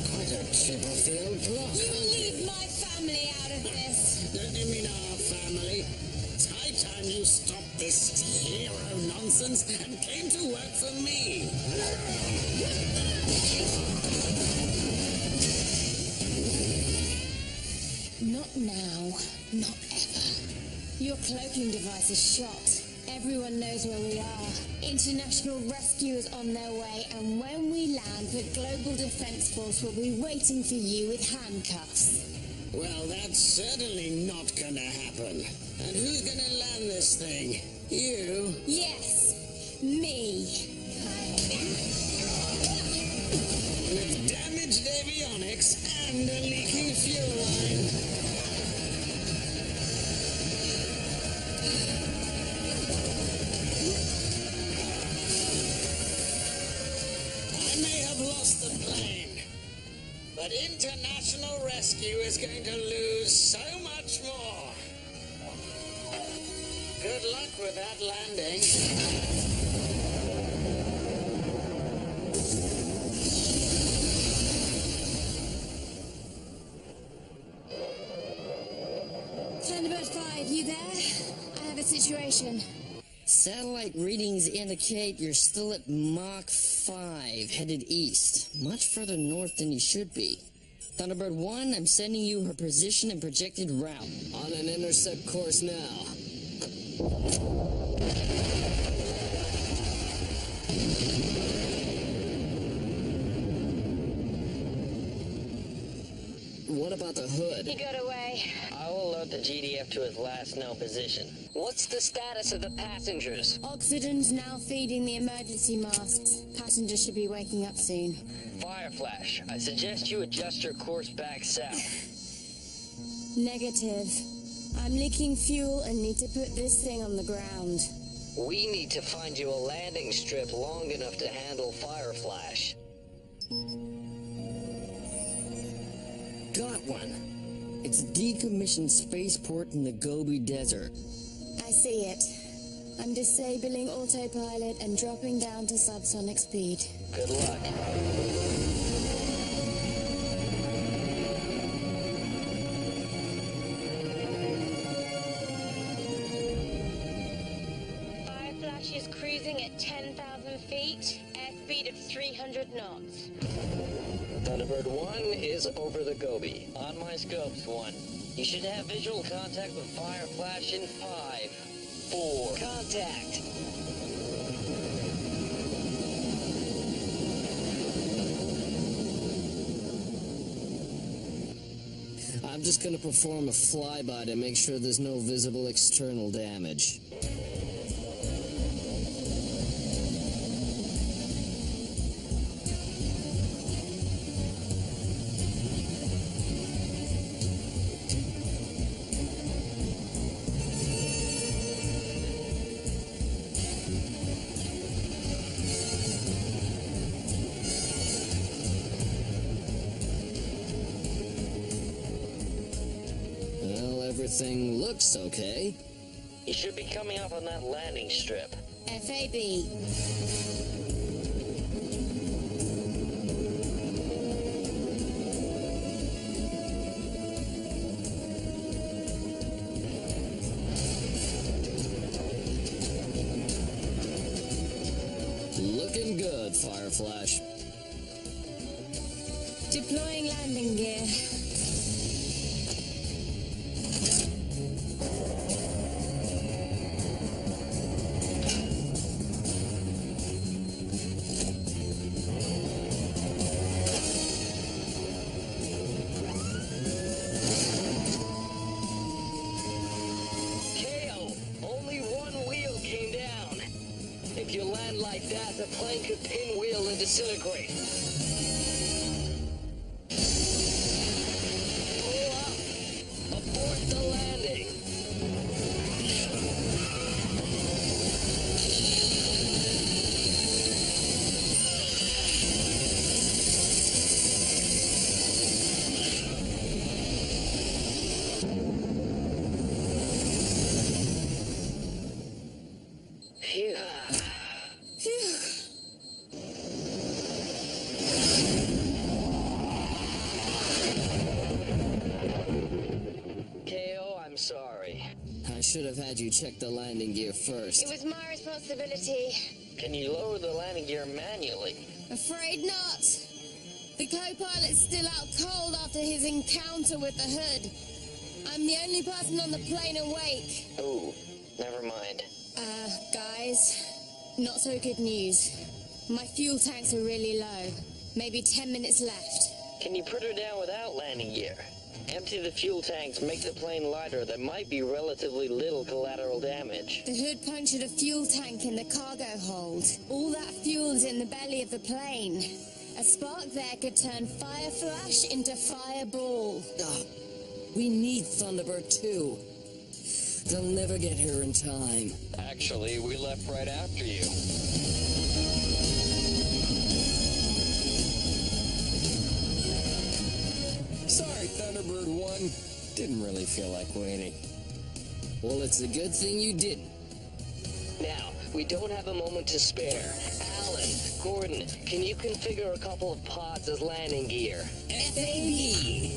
[SPEAKER 14] Quite a Chipperfield block.
[SPEAKER 4] You leave my family out of this.
[SPEAKER 14] Don't you mean our family? It's high time you stopped this hero nonsense and came to work for me.
[SPEAKER 4] Not now, not ever. Your cloaking device is shot. Everyone knows where we are. International rescue is on their way, and when we land, the Global Defense Force will be waiting for you with handcuffs.
[SPEAKER 14] Well, that's certainly not gonna happen. And who's gonna land this thing? You?
[SPEAKER 4] Yes, me.
[SPEAKER 14] With damaged avionics and a leaking fuel line. I may have lost the plane, but international rescue is going to lose so much more. Good luck with that landing.
[SPEAKER 4] Thunderbird 5, you there? I have a situation.
[SPEAKER 8] Satellite readings indicate you're still at Mach 5, headed east. Much further north than you should be. Thunderbird 1, I'm sending you her position and projected route.
[SPEAKER 2] On an intercept course now. What about the hood?
[SPEAKER 15] He got away.
[SPEAKER 2] I will alert the GDF to his last known position. What's the status of the passengers?
[SPEAKER 4] Oxygen's now feeding the emergency masks. Passengers should be waking up soon.
[SPEAKER 2] Fireflash, I suggest you adjust your course back south.
[SPEAKER 4] Negative. I'm leaking fuel and need to put this thing on the ground.
[SPEAKER 2] We need to find you a landing strip long enough to handle Fireflash.
[SPEAKER 8] Got one. It's a decommissioned spaceport in the Gobi Desert.
[SPEAKER 4] I see it. I'm disabling autopilot and dropping down to subsonic speed.
[SPEAKER 2] Good luck.
[SPEAKER 15] Fireflash is cruising at 10,000 feet, airspeed of 300 knots.
[SPEAKER 2] Thunderbird 1 is over the Gobi. On my scopes, 1. You should have visual contact with Fireflash in 5, 4. Contact!
[SPEAKER 8] I'm just gonna perform a flyby to make sure there's no visible external damage. Everything looks okay.
[SPEAKER 2] You should be coming up on that landing strip.
[SPEAKER 4] FAB.
[SPEAKER 8] Looking good, Fireflash.
[SPEAKER 4] Deploying landing gear.
[SPEAKER 2] If you land like that, the plane could pinwheel and disintegrate. Pull up! Abort the landing! Phew. KO, I'm sorry.
[SPEAKER 8] I should have had you check the landing gear first.
[SPEAKER 15] It was my responsibility.
[SPEAKER 2] Can you lower the landing gear manually?
[SPEAKER 4] Afraid not. The co-pilot's still out cold after his encounter with the hood. I'm the only person on the plane awake.
[SPEAKER 2] Oh, never mind.
[SPEAKER 4] Guys, not so good news. My fuel tanks are really low. Maybe 10 minutes left.
[SPEAKER 2] Can you put her down without landing gear? Empty the fuel tanks, make the plane lighter. There might be relatively little collateral damage.
[SPEAKER 4] The hood punctured a fuel tank in the cargo hold. All that fuel's in the belly of the plane. A spark there could turn Fireflash into Fireball.
[SPEAKER 8] We need Thunderbird 2. They'll never get here in time.
[SPEAKER 1] Actually, we left right after you. Sorry, Thunderbird 1. Didn't really feel like waiting.
[SPEAKER 8] Well, it's a good thing you didn't.
[SPEAKER 2] Now, we don't have a moment to spare. Alan, Gordon, can you configure a couple of pods as landing gear?
[SPEAKER 8] FAB!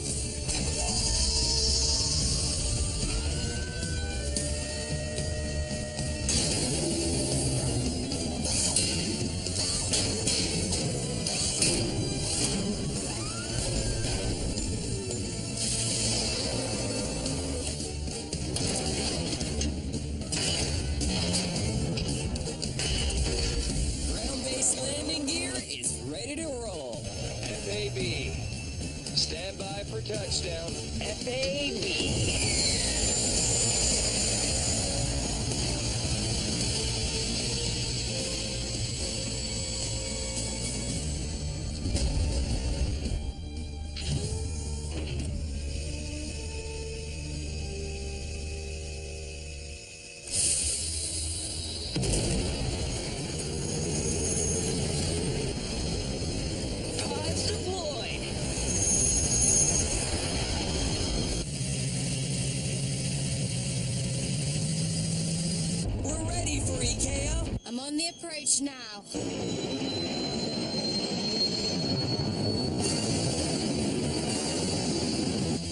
[SPEAKER 8] ready, KO?
[SPEAKER 3] I'm on the approach now.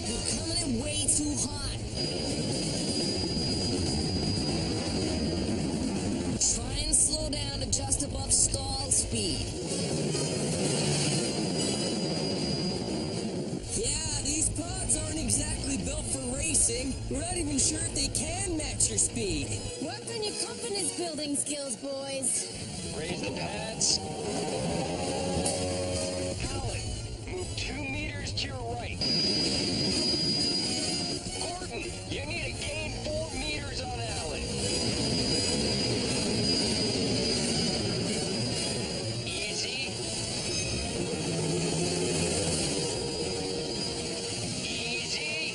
[SPEAKER 8] You're coming in way too hot. Try and slow down to just above stall speed. Yeah, these pods aren't exactly built for racing. We're not even sure if they can match your speed.
[SPEAKER 3] Work on your confidence building skills, boys.
[SPEAKER 1] Raise the pads. Alan, move 2 meters to your right. Gordon, you need to gain 4 meters on Alan. Easy. Easy.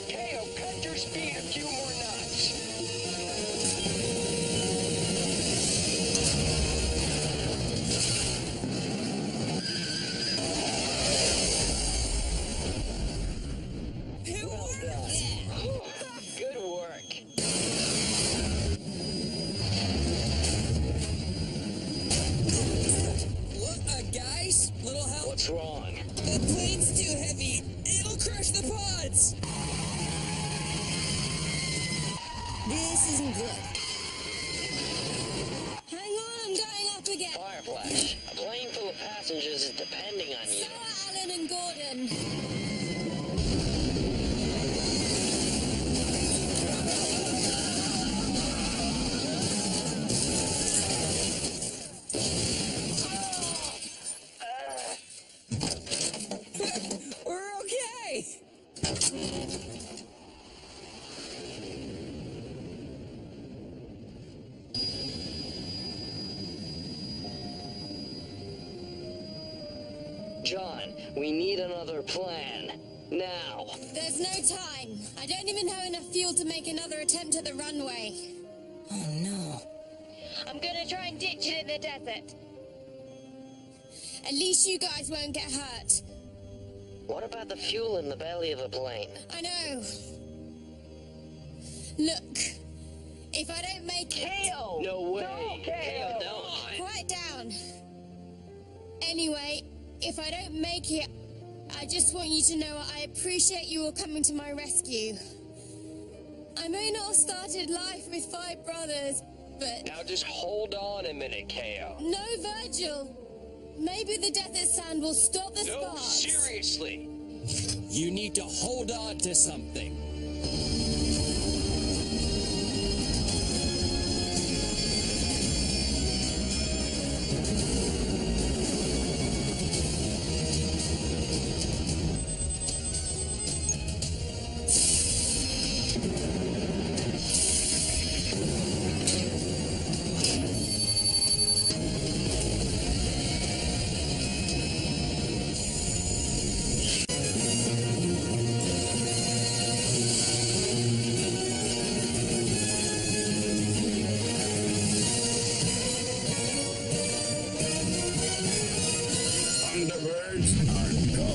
[SPEAKER 1] KO, cut your speed a few more knots. Good work.
[SPEAKER 8] Guys, little help.
[SPEAKER 1] What's wrong?
[SPEAKER 8] The plane's too heavy. It'll crush the pods. This isn't good.
[SPEAKER 3] Hang on, I'm going up again.
[SPEAKER 2] Fireflash, a plane full of passengers is depending on you.
[SPEAKER 3] So are Alan and Gordon.
[SPEAKER 8] We're okay.
[SPEAKER 2] John, we need another plan. Now.
[SPEAKER 3] There's no time. I don't even have enough fuel to make another attempt at the runway.
[SPEAKER 13] Oh no.
[SPEAKER 15] I'm gonna try and ditch it in the desert.
[SPEAKER 3] At least you guys won't get hurt.
[SPEAKER 2] What about the fuel in the belly of the plane?
[SPEAKER 3] I know. Look, if I don't make it...
[SPEAKER 2] KO! No way! KO, don't!
[SPEAKER 3] Quiet down. Anyway, if I don't make it, I just want you to know I appreciate you all coming to my rescue. I may not have started life with 5 brothers, but...
[SPEAKER 1] Now just hold on a minute, KO.
[SPEAKER 3] No, Virgil. Maybe the desert sand will stop the
[SPEAKER 1] No,
[SPEAKER 3] sparks.
[SPEAKER 1] seriously.
[SPEAKER 7] You need to hold on to something.
[SPEAKER 11] Thunderbirds Are Go.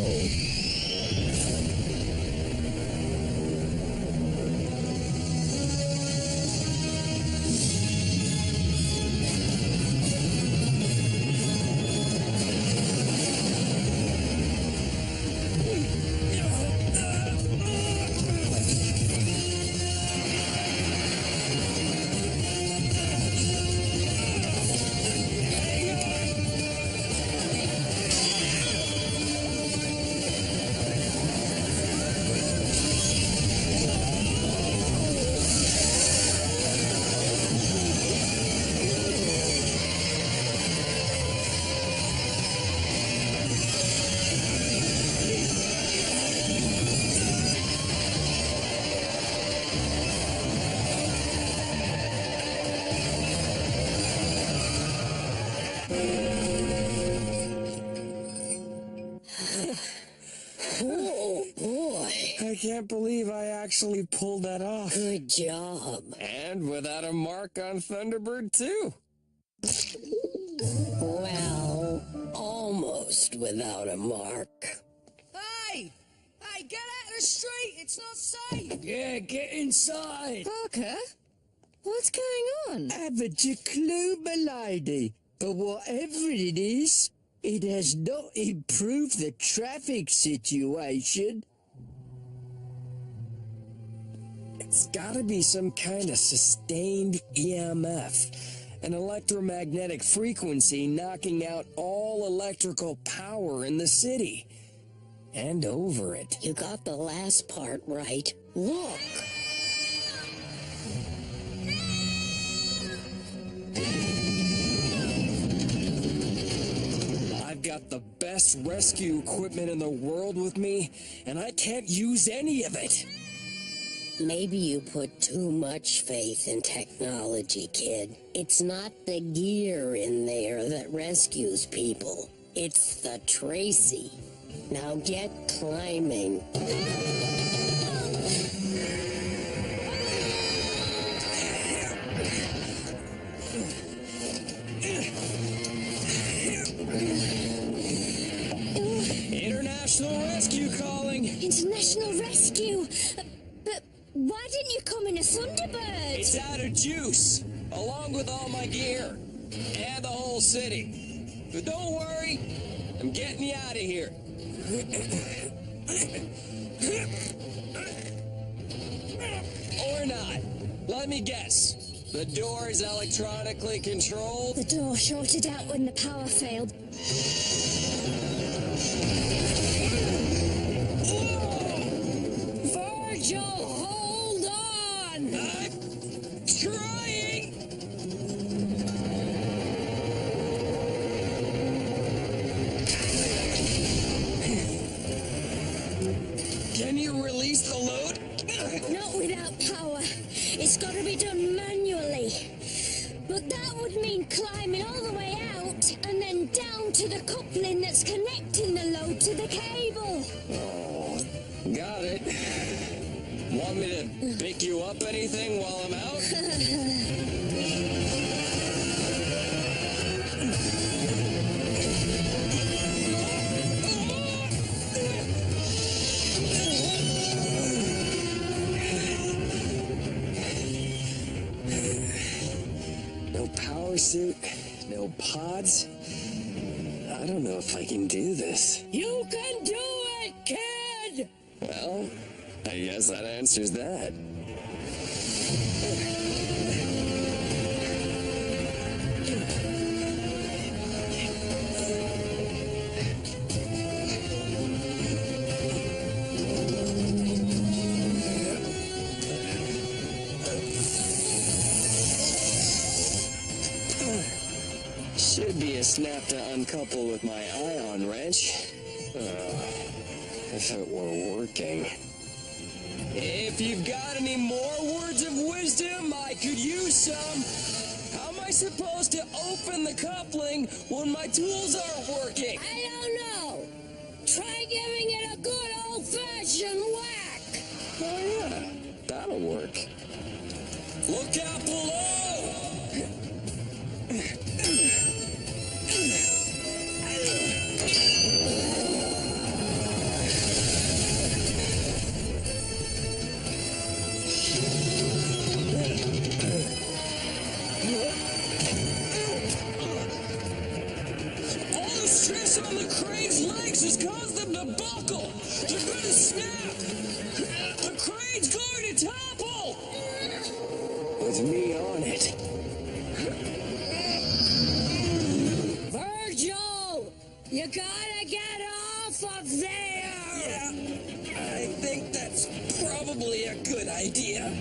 [SPEAKER 3] Oh, boy.
[SPEAKER 7] I can't believe I actually pulled that off.
[SPEAKER 3] Good job.
[SPEAKER 7] And without a mark on Thunderbird, too.
[SPEAKER 3] Well, almost without a mark.
[SPEAKER 8] Hey! Hey, get out of the street! It's not safe!
[SPEAKER 5] Yeah, get inside.
[SPEAKER 3] Parker,
[SPEAKER 8] What's going on?
[SPEAKER 5] Haven't a clue, my lady. But whatever it is, it has not improved the traffic situation.
[SPEAKER 7] It's gotta be some kind of sustained EMF. An electromagnetic frequency knocking out all electrical power in the city. And over it.
[SPEAKER 3] You got the last part right. Look!
[SPEAKER 7] I've got the best rescue equipment in the world with me, and I can't use any of it.
[SPEAKER 3] Maybe you put too much faith in technology, kid. It's not the gear in there that rescues people. It's the Tracy. Now get climbing.
[SPEAKER 7] International Rescue calling!
[SPEAKER 4] International Rescue? But why didn't you come in a Thunderbird?
[SPEAKER 7] It's out of juice, along with all my gear, and the whole city. But don't worry, I'm getting you out of here. Or not. Let me guess. The door is electronically controlled?
[SPEAKER 4] The door shorted out when the power failed.
[SPEAKER 3] Virgil, hold on!
[SPEAKER 7] I'm trying! Can you release the load?
[SPEAKER 4] Not without power. It's got to be done manually. But that would mean climbing all the way out and then down to the coupling that's connecting the load to the cable.
[SPEAKER 7] Oh, got it. Want me to pick you up anything while I'm out? No power suit, no pods. I don't know if I can do this.
[SPEAKER 3] You can do it, kid!
[SPEAKER 7] Well, I guess that answers that. Should be a snap to uncouple with my ion wrench. If it were working. If you've got any more words of wisdom, I could use some. How am I supposed to open the coupling when my tools aren't working?
[SPEAKER 3] I don't know. Try giving it a good old-fashioned whack.
[SPEAKER 7] Oh yeah, that'll work. Look out below! All the stress on the crane's legs has caused them to buckle. They're going to snap. The crane's going to topple. With me on it.
[SPEAKER 3] Virgil! You gotta get off of there!
[SPEAKER 7] Yeah, I think that's probably a good idea.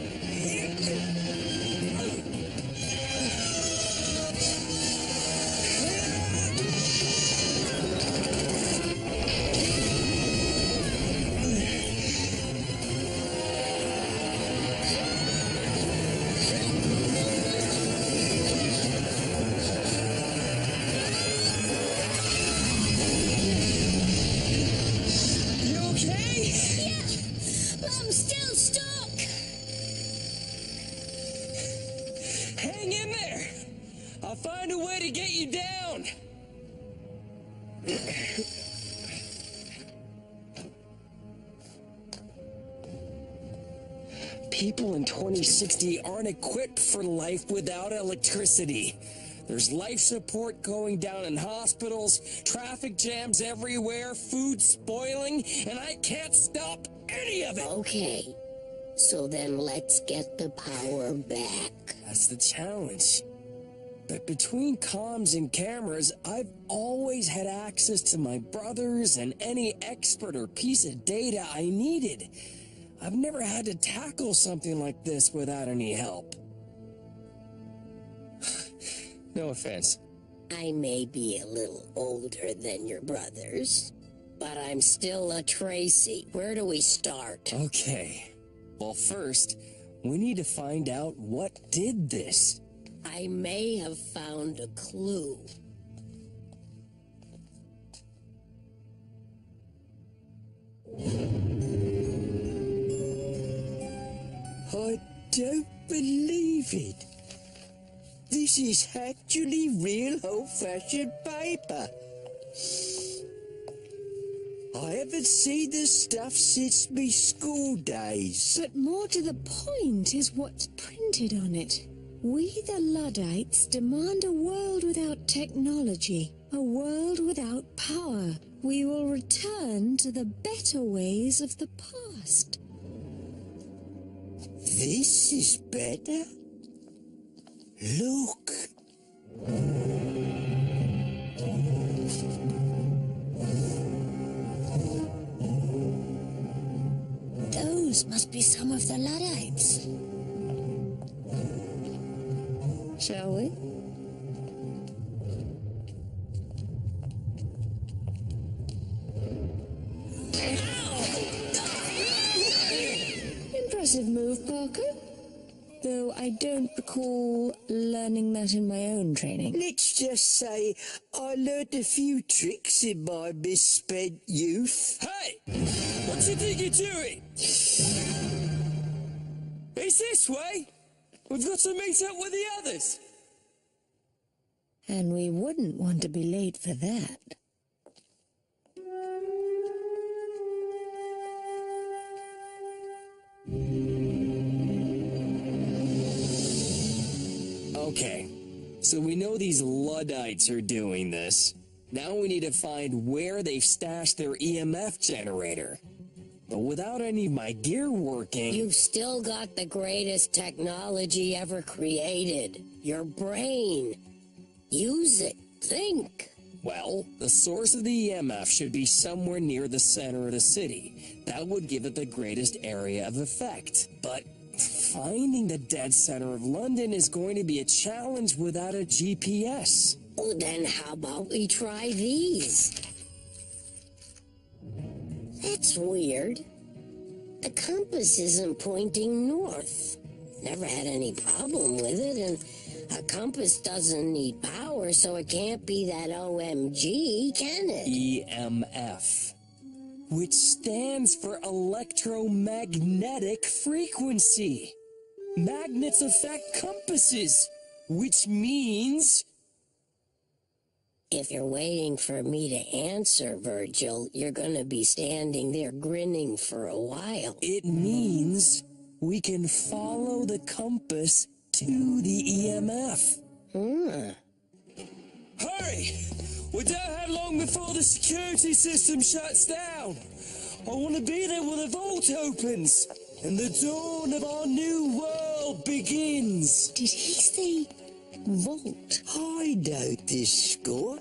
[SPEAKER 4] I'm still stuck.
[SPEAKER 7] Hang in there. I'll find a way to get you down.
[SPEAKER 6] people in 2060 aren't equipped for life without electricity. There's life support going down in hospitals, traffic jams everywhere, food spoiling, and I can't stop any of it.
[SPEAKER 3] Okay, so then let's get the power back.
[SPEAKER 6] That's the challenge. But between comms and cameras, I've always had access to my brothers and any expert or piece of data I needed. I've never had to tackle something like this without any help. No offense.
[SPEAKER 3] I may be a little older than your brothers, but I'm still a Tracy. Where do we start?
[SPEAKER 6] Okay. Well, first, we need to find out what did this.
[SPEAKER 3] I may have found a clue.
[SPEAKER 5] I don't believe it. This is actually real old-fashioned paper. I haven't seen this stuff since me school days.
[SPEAKER 4] But more to the point is what's printed on it. We, the Luddites, demand a world without technology, a world without power. We will return to the better ways of the past.
[SPEAKER 5] This is better? Look.
[SPEAKER 3] Those must be some of the Luddites. Shall we?
[SPEAKER 4] Impressive move, Parker. Though I don't recall learning that in my own training.
[SPEAKER 5] Let's just say I learned a few tricks in my misspent youth.
[SPEAKER 6] Hey! What do you think you're doing? It's this way! We've got to meet up with the others!
[SPEAKER 4] And we wouldn't want to be late for that.
[SPEAKER 6] Okay, so we know these Luddites are doing this. Now we need to find where they've stashed their EMF generator. But without any of my gear working...
[SPEAKER 3] You've still got the greatest technology ever created. Your brain. Use it. Think.
[SPEAKER 6] Well, the source of the EMF should be somewhere near the center of the city. That would give it the greatest area of effect. But finding the dead center of London is going to be a challenge without a GPS.
[SPEAKER 3] Well, then how about we try these? That's weird. The compass isn't pointing north. Never had any problem with it, and a compass doesn't need power, so it can't be that OMG, can it?
[SPEAKER 6] EMF, which stands for electromagnetic frequency. Magnets affect compasses, which means...
[SPEAKER 3] If you're waiting for me to answer, Virgil, you're gonna be standing there grinning for a while.
[SPEAKER 6] It means we can follow the compass to the EMF. Hurry! We don't have long before the security system shuts down. I want to be there when the vault opens and the dawn of our new world begins.
[SPEAKER 4] Did he say vault?
[SPEAKER 5] I know this score.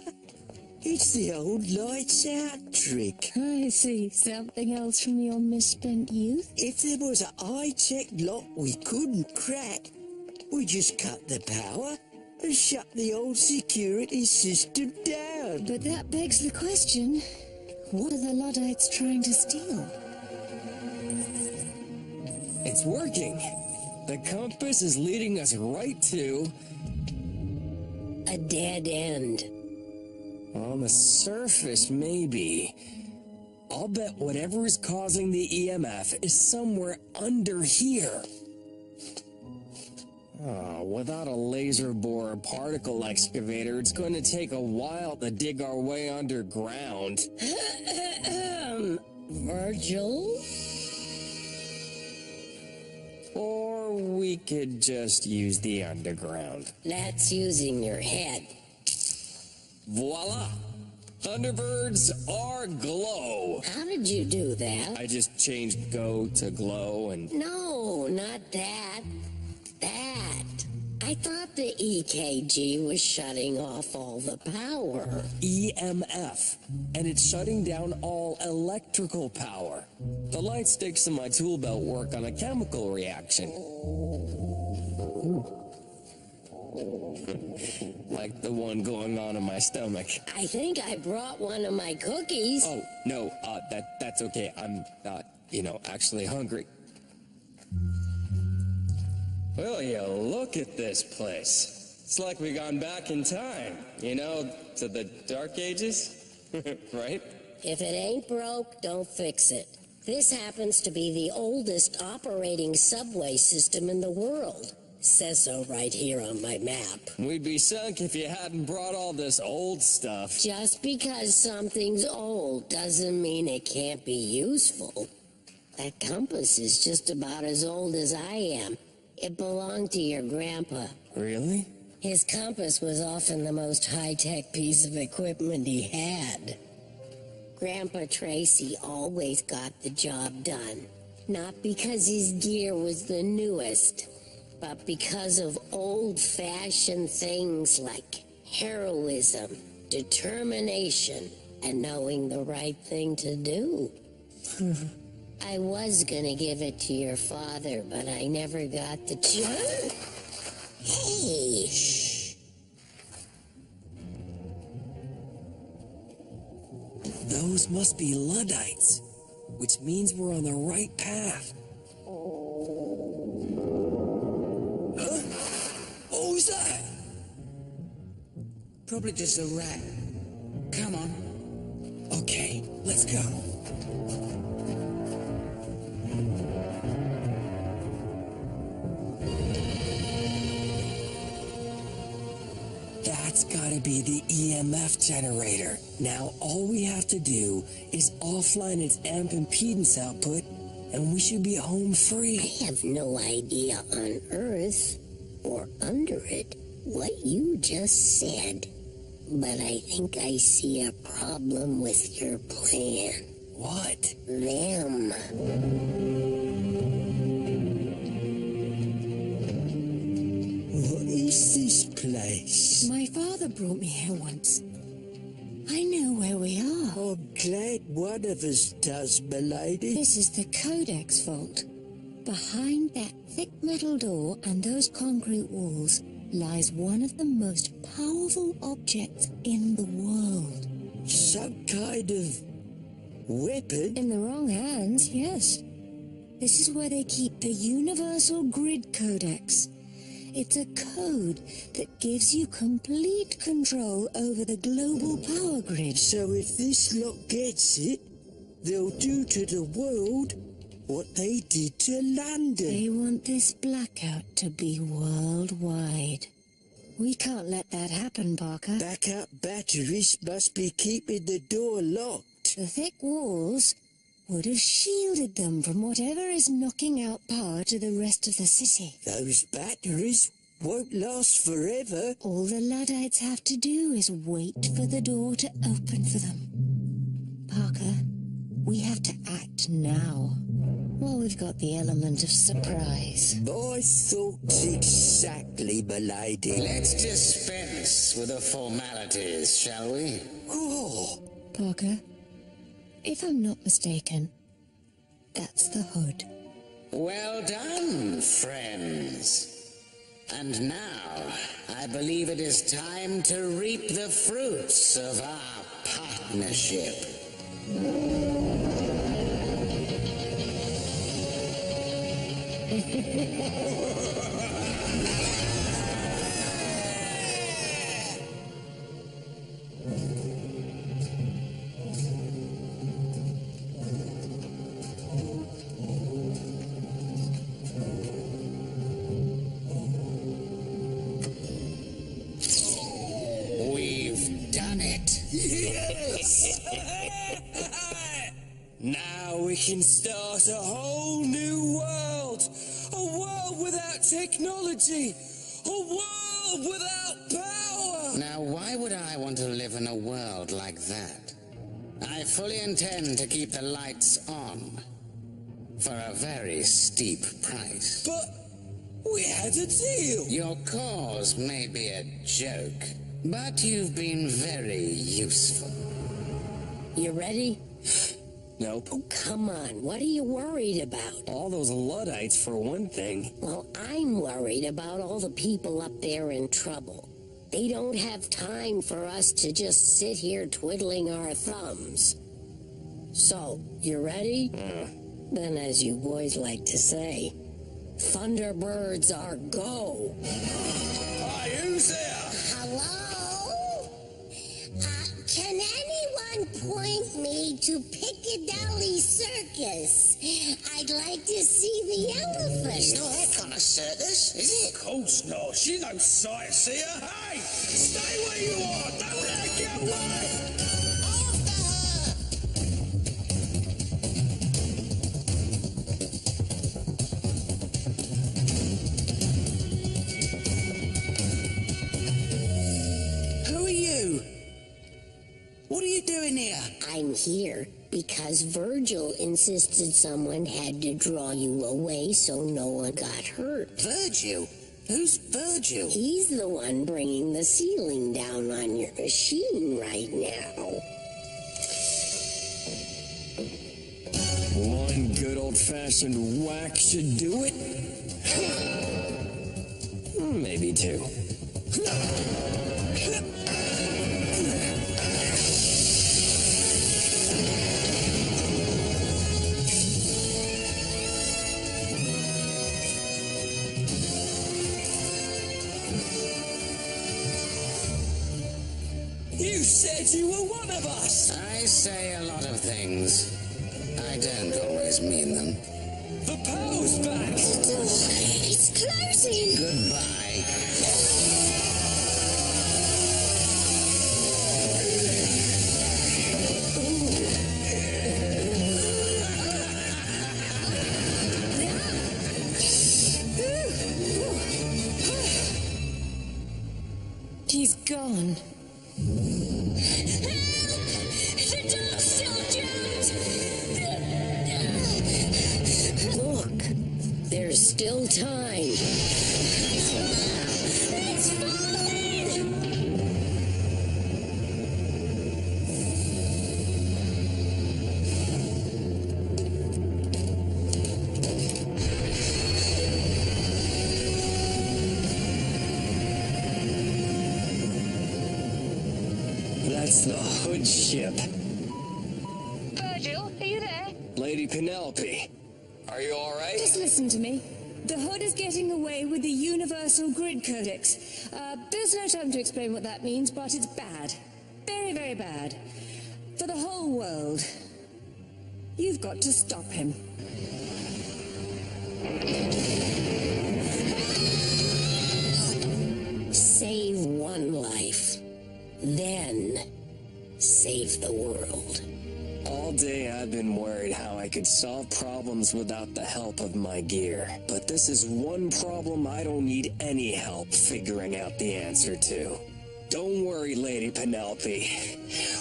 [SPEAKER 5] It's the old lights out trick.
[SPEAKER 4] I see. Something else from your misspent youth?
[SPEAKER 5] If there was a high-tech lock we couldn't crack, we just cut the power and shut the old security system down.
[SPEAKER 4] But that begs the question, what are the Luddites trying to steal?
[SPEAKER 6] It's working. The compass is leading us right to...
[SPEAKER 3] a dead end.
[SPEAKER 6] On the surface, maybe. I'll bet whatever is causing the EMF is somewhere under here. Oh, without a laser bore or particle excavator, it's going to take a while to dig our way underground.
[SPEAKER 3] Virgil?
[SPEAKER 6] Oh, we could just use the underground.
[SPEAKER 3] That's using your head.
[SPEAKER 6] Voila! Thunderbirds are glow.
[SPEAKER 3] How did you do that?
[SPEAKER 6] I just changed go to glow and...
[SPEAKER 3] No, not that. That. I thought the EKG was shutting off all the power.
[SPEAKER 6] EMF. And it's shutting down all electrical power. The light sticks in my tool belt work on a chemical reaction. Like the one going on in my stomach.
[SPEAKER 3] I think I brought one of my cookies.
[SPEAKER 6] Oh, no, that's okay. I'm not, actually hungry. Well, you look at this place. It's like we gone back in time, to the Dark Ages, right?
[SPEAKER 3] If it ain't broke, don't fix it. This happens to be the oldest operating subway system in the world. Says so right here on my map.
[SPEAKER 6] We'd be sunk if you hadn't brought all this old stuff.
[SPEAKER 3] Just because something's old doesn't mean it can't be useful. That compass is just about as old as I am. It belonged to your grandpa.
[SPEAKER 6] Really?
[SPEAKER 3] His compass was often the most high-tech piece of equipment he had. Grandpa Tracy always got the job done. Not because his gear was the newest, but because of old-fashioned things like heroism, determination, and knowing the right thing to do. I was gonna give it to your father, but I never got the chance. Hey!
[SPEAKER 6] Shh. Those must be Luddites, which means we're on the right path. Huh? What was that?
[SPEAKER 5] Probably just a rat. Come on.
[SPEAKER 6] Okay, let's go. That's gotta be the EMF generator. Now all we have to do is offline its amp impedance output, and we should be home free.
[SPEAKER 3] I have no idea on Earth, or under it, what you just said. But I think I see a problem with your plan.
[SPEAKER 6] What?
[SPEAKER 3] Them.
[SPEAKER 5] What is this place?
[SPEAKER 4] My father brought me here once. I know where we are.
[SPEAKER 5] I'm glad one of us does, milady.
[SPEAKER 4] This is the Codex Vault. Behind that thick metal door and those concrete walls lies one of the most powerful objects in the world.
[SPEAKER 5] Some kind of weapon?
[SPEAKER 4] In the wrong hands, yes. This is where they keep the Universal Grid Codex. It's a code that gives you complete control over the global power grid.
[SPEAKER 5] So if this lot gets it, they'll do to the world what they did to London.
[SPEAKER 4] They want this blackout to be worldwide. We can't let that happen, Parker.
[SPEAKER 5] Backup batteries must be keeping the door locked.
[SPEAKER 4] The thick walls would have shielded them from whatever is knocking out power to the rest of the city.
[SPEAKER 5] Those batteries won't last forever.
[SPEAKER 4] All the Luddites have to do is wait for the door to open for them. Parker, we have to act now. Well, we've got the element of surprise.
[SPEAKER 5] My thoughts exactly, milady.
[SPEAKER 10] Let's dispense with the formalities, shall we?
[SPEAKER 5] Oh.
[SPEAKER 4] Parker, if I'm not mistaken, that's the hood.
[SPEAKER 10] Well done, friends. And now, I believe it is time to reap the fruits of our partnership. We've done it.
[SPEAKER 6] Yes! Now we can start a whole new world. A world world without technology. A world without power.
[SPEAKER 10] Now, why would I want to live in a world like that? I fully intend to keep the lights on. For a very steep price.
[SPEAKER 6] But we had a deal.
[SPEAKER 10] Your cause may be a joke, but you've been very useful.
[SPEAKER 3] You ready?
[SPEAKER 6] Nope.
[SPEAKER 3] Oh, come on. What are you worried about?
[SPEAKER 6] All those Luddites, for one thing.
[SPEAKER 3] Well, I'm worried about all the people up there in trouble. They don't have time for us to just sit here twiddling our thumbs. So, you ready? Then, as you boys like to say, Thunderbirds Are Go.
[SPEAKER 6] Hi, who's there?
[SPEAKER 3] Hello? Can anyone point me to Piccadilly Circus? I'd like to see the elephant.
[SPEAKER 10] It's not that kind of circus, is it?
[SPEAKER 6] Of course not. She's no sightseer. Hey, stay where you are. Don't let her get away.
[SPEAKER 5] Who are you? What are you doing here?
[SPEAKER 3] I'm here because Virgil insisted someone had to draw you away so no one got hurt.
[SPEAKER 5] Virgil? Who's Virgil?
[SPEAKER 3] He's the one bringing the ceiling down on your machine right now.
[SPEAKER 6] One good old-fashioned whack should do it. Maybe two. You said you were one of us!
[SPEAKER 10] I say a lot of things. I don't always mean them.
[SPEAKER 6] The power's back!
[SPEAKER 3] It's closing!
[SPEAKER 10] Goodbye.
[SPEAKER 4] He's gone.
[SPEAKER 3] The door's still jammed! Look, there's still time. It's falling!
[SPEAKER 6] That's the Hood ship.
[SPEAKER 15] Virgil, are you there?
[SPEAKER 6] Lady Penelope, are you alright?
[SPEAKER 4] Just listen to me. The Hood is getting away with the Universal Grid Codex. There's no time to explain what that means, but it's bad. Very, very bad. For the whole world. You've got to stop him.
[SPEAKER 3] Save one life. Then, save the world.
[SPEAKER 6] All day I've been worried how I could solve problems without the help of my gear. But this is one problem I don't need any help figuring out the answer to. Don't worry, Lady Penelope.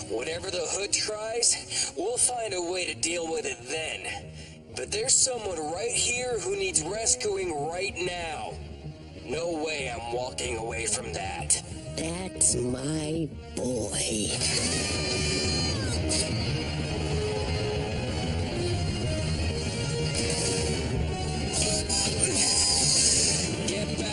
[SPEAKER 6] Whatever the Hood tries, we'll find a way to deal with it then. But there's someone right here who needs rescuing right now. No way I'm walking away from that.
[SPEAKER 3] That's my boy.
[SPEAKER 6] Get back!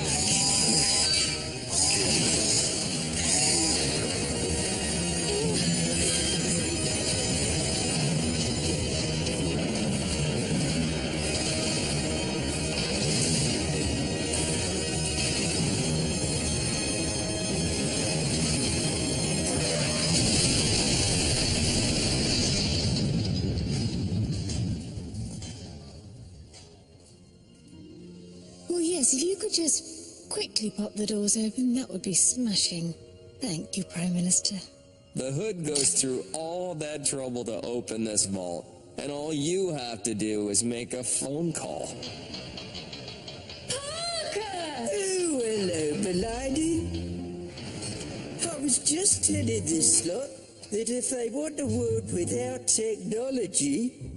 [SPEAKER 4] Well, yes, if you could just quickly pop the doors open, that would be smashing. Thank you, Prime Minister.
[SPEAKER 6] The Hood goes through all that trouble to open this vault, and all you have to do is make a phone call.
[SPEAKER 4] Hi!
[SPEAKER 5] milady. I was just telling this lot that if they want a world without technology,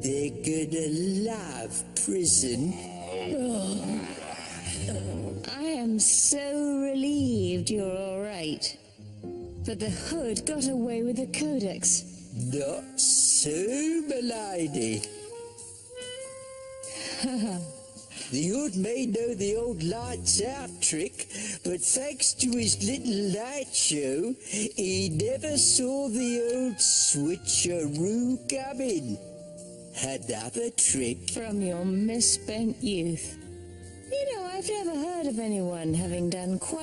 [SPEAKER 5] they're gonna love prison.
[SPEAKER 4] I am so relieved you're all right. But the Hood got away with the Codex.
[SPEAKER 5] Not so, milady. The Hood may know the old lights out trick, but thanks to his little light show, he never saw the old switcheroo coming. Another trick
[SPEAKER 4] From your misspent youth. You know, I've never heard of anyone having done quite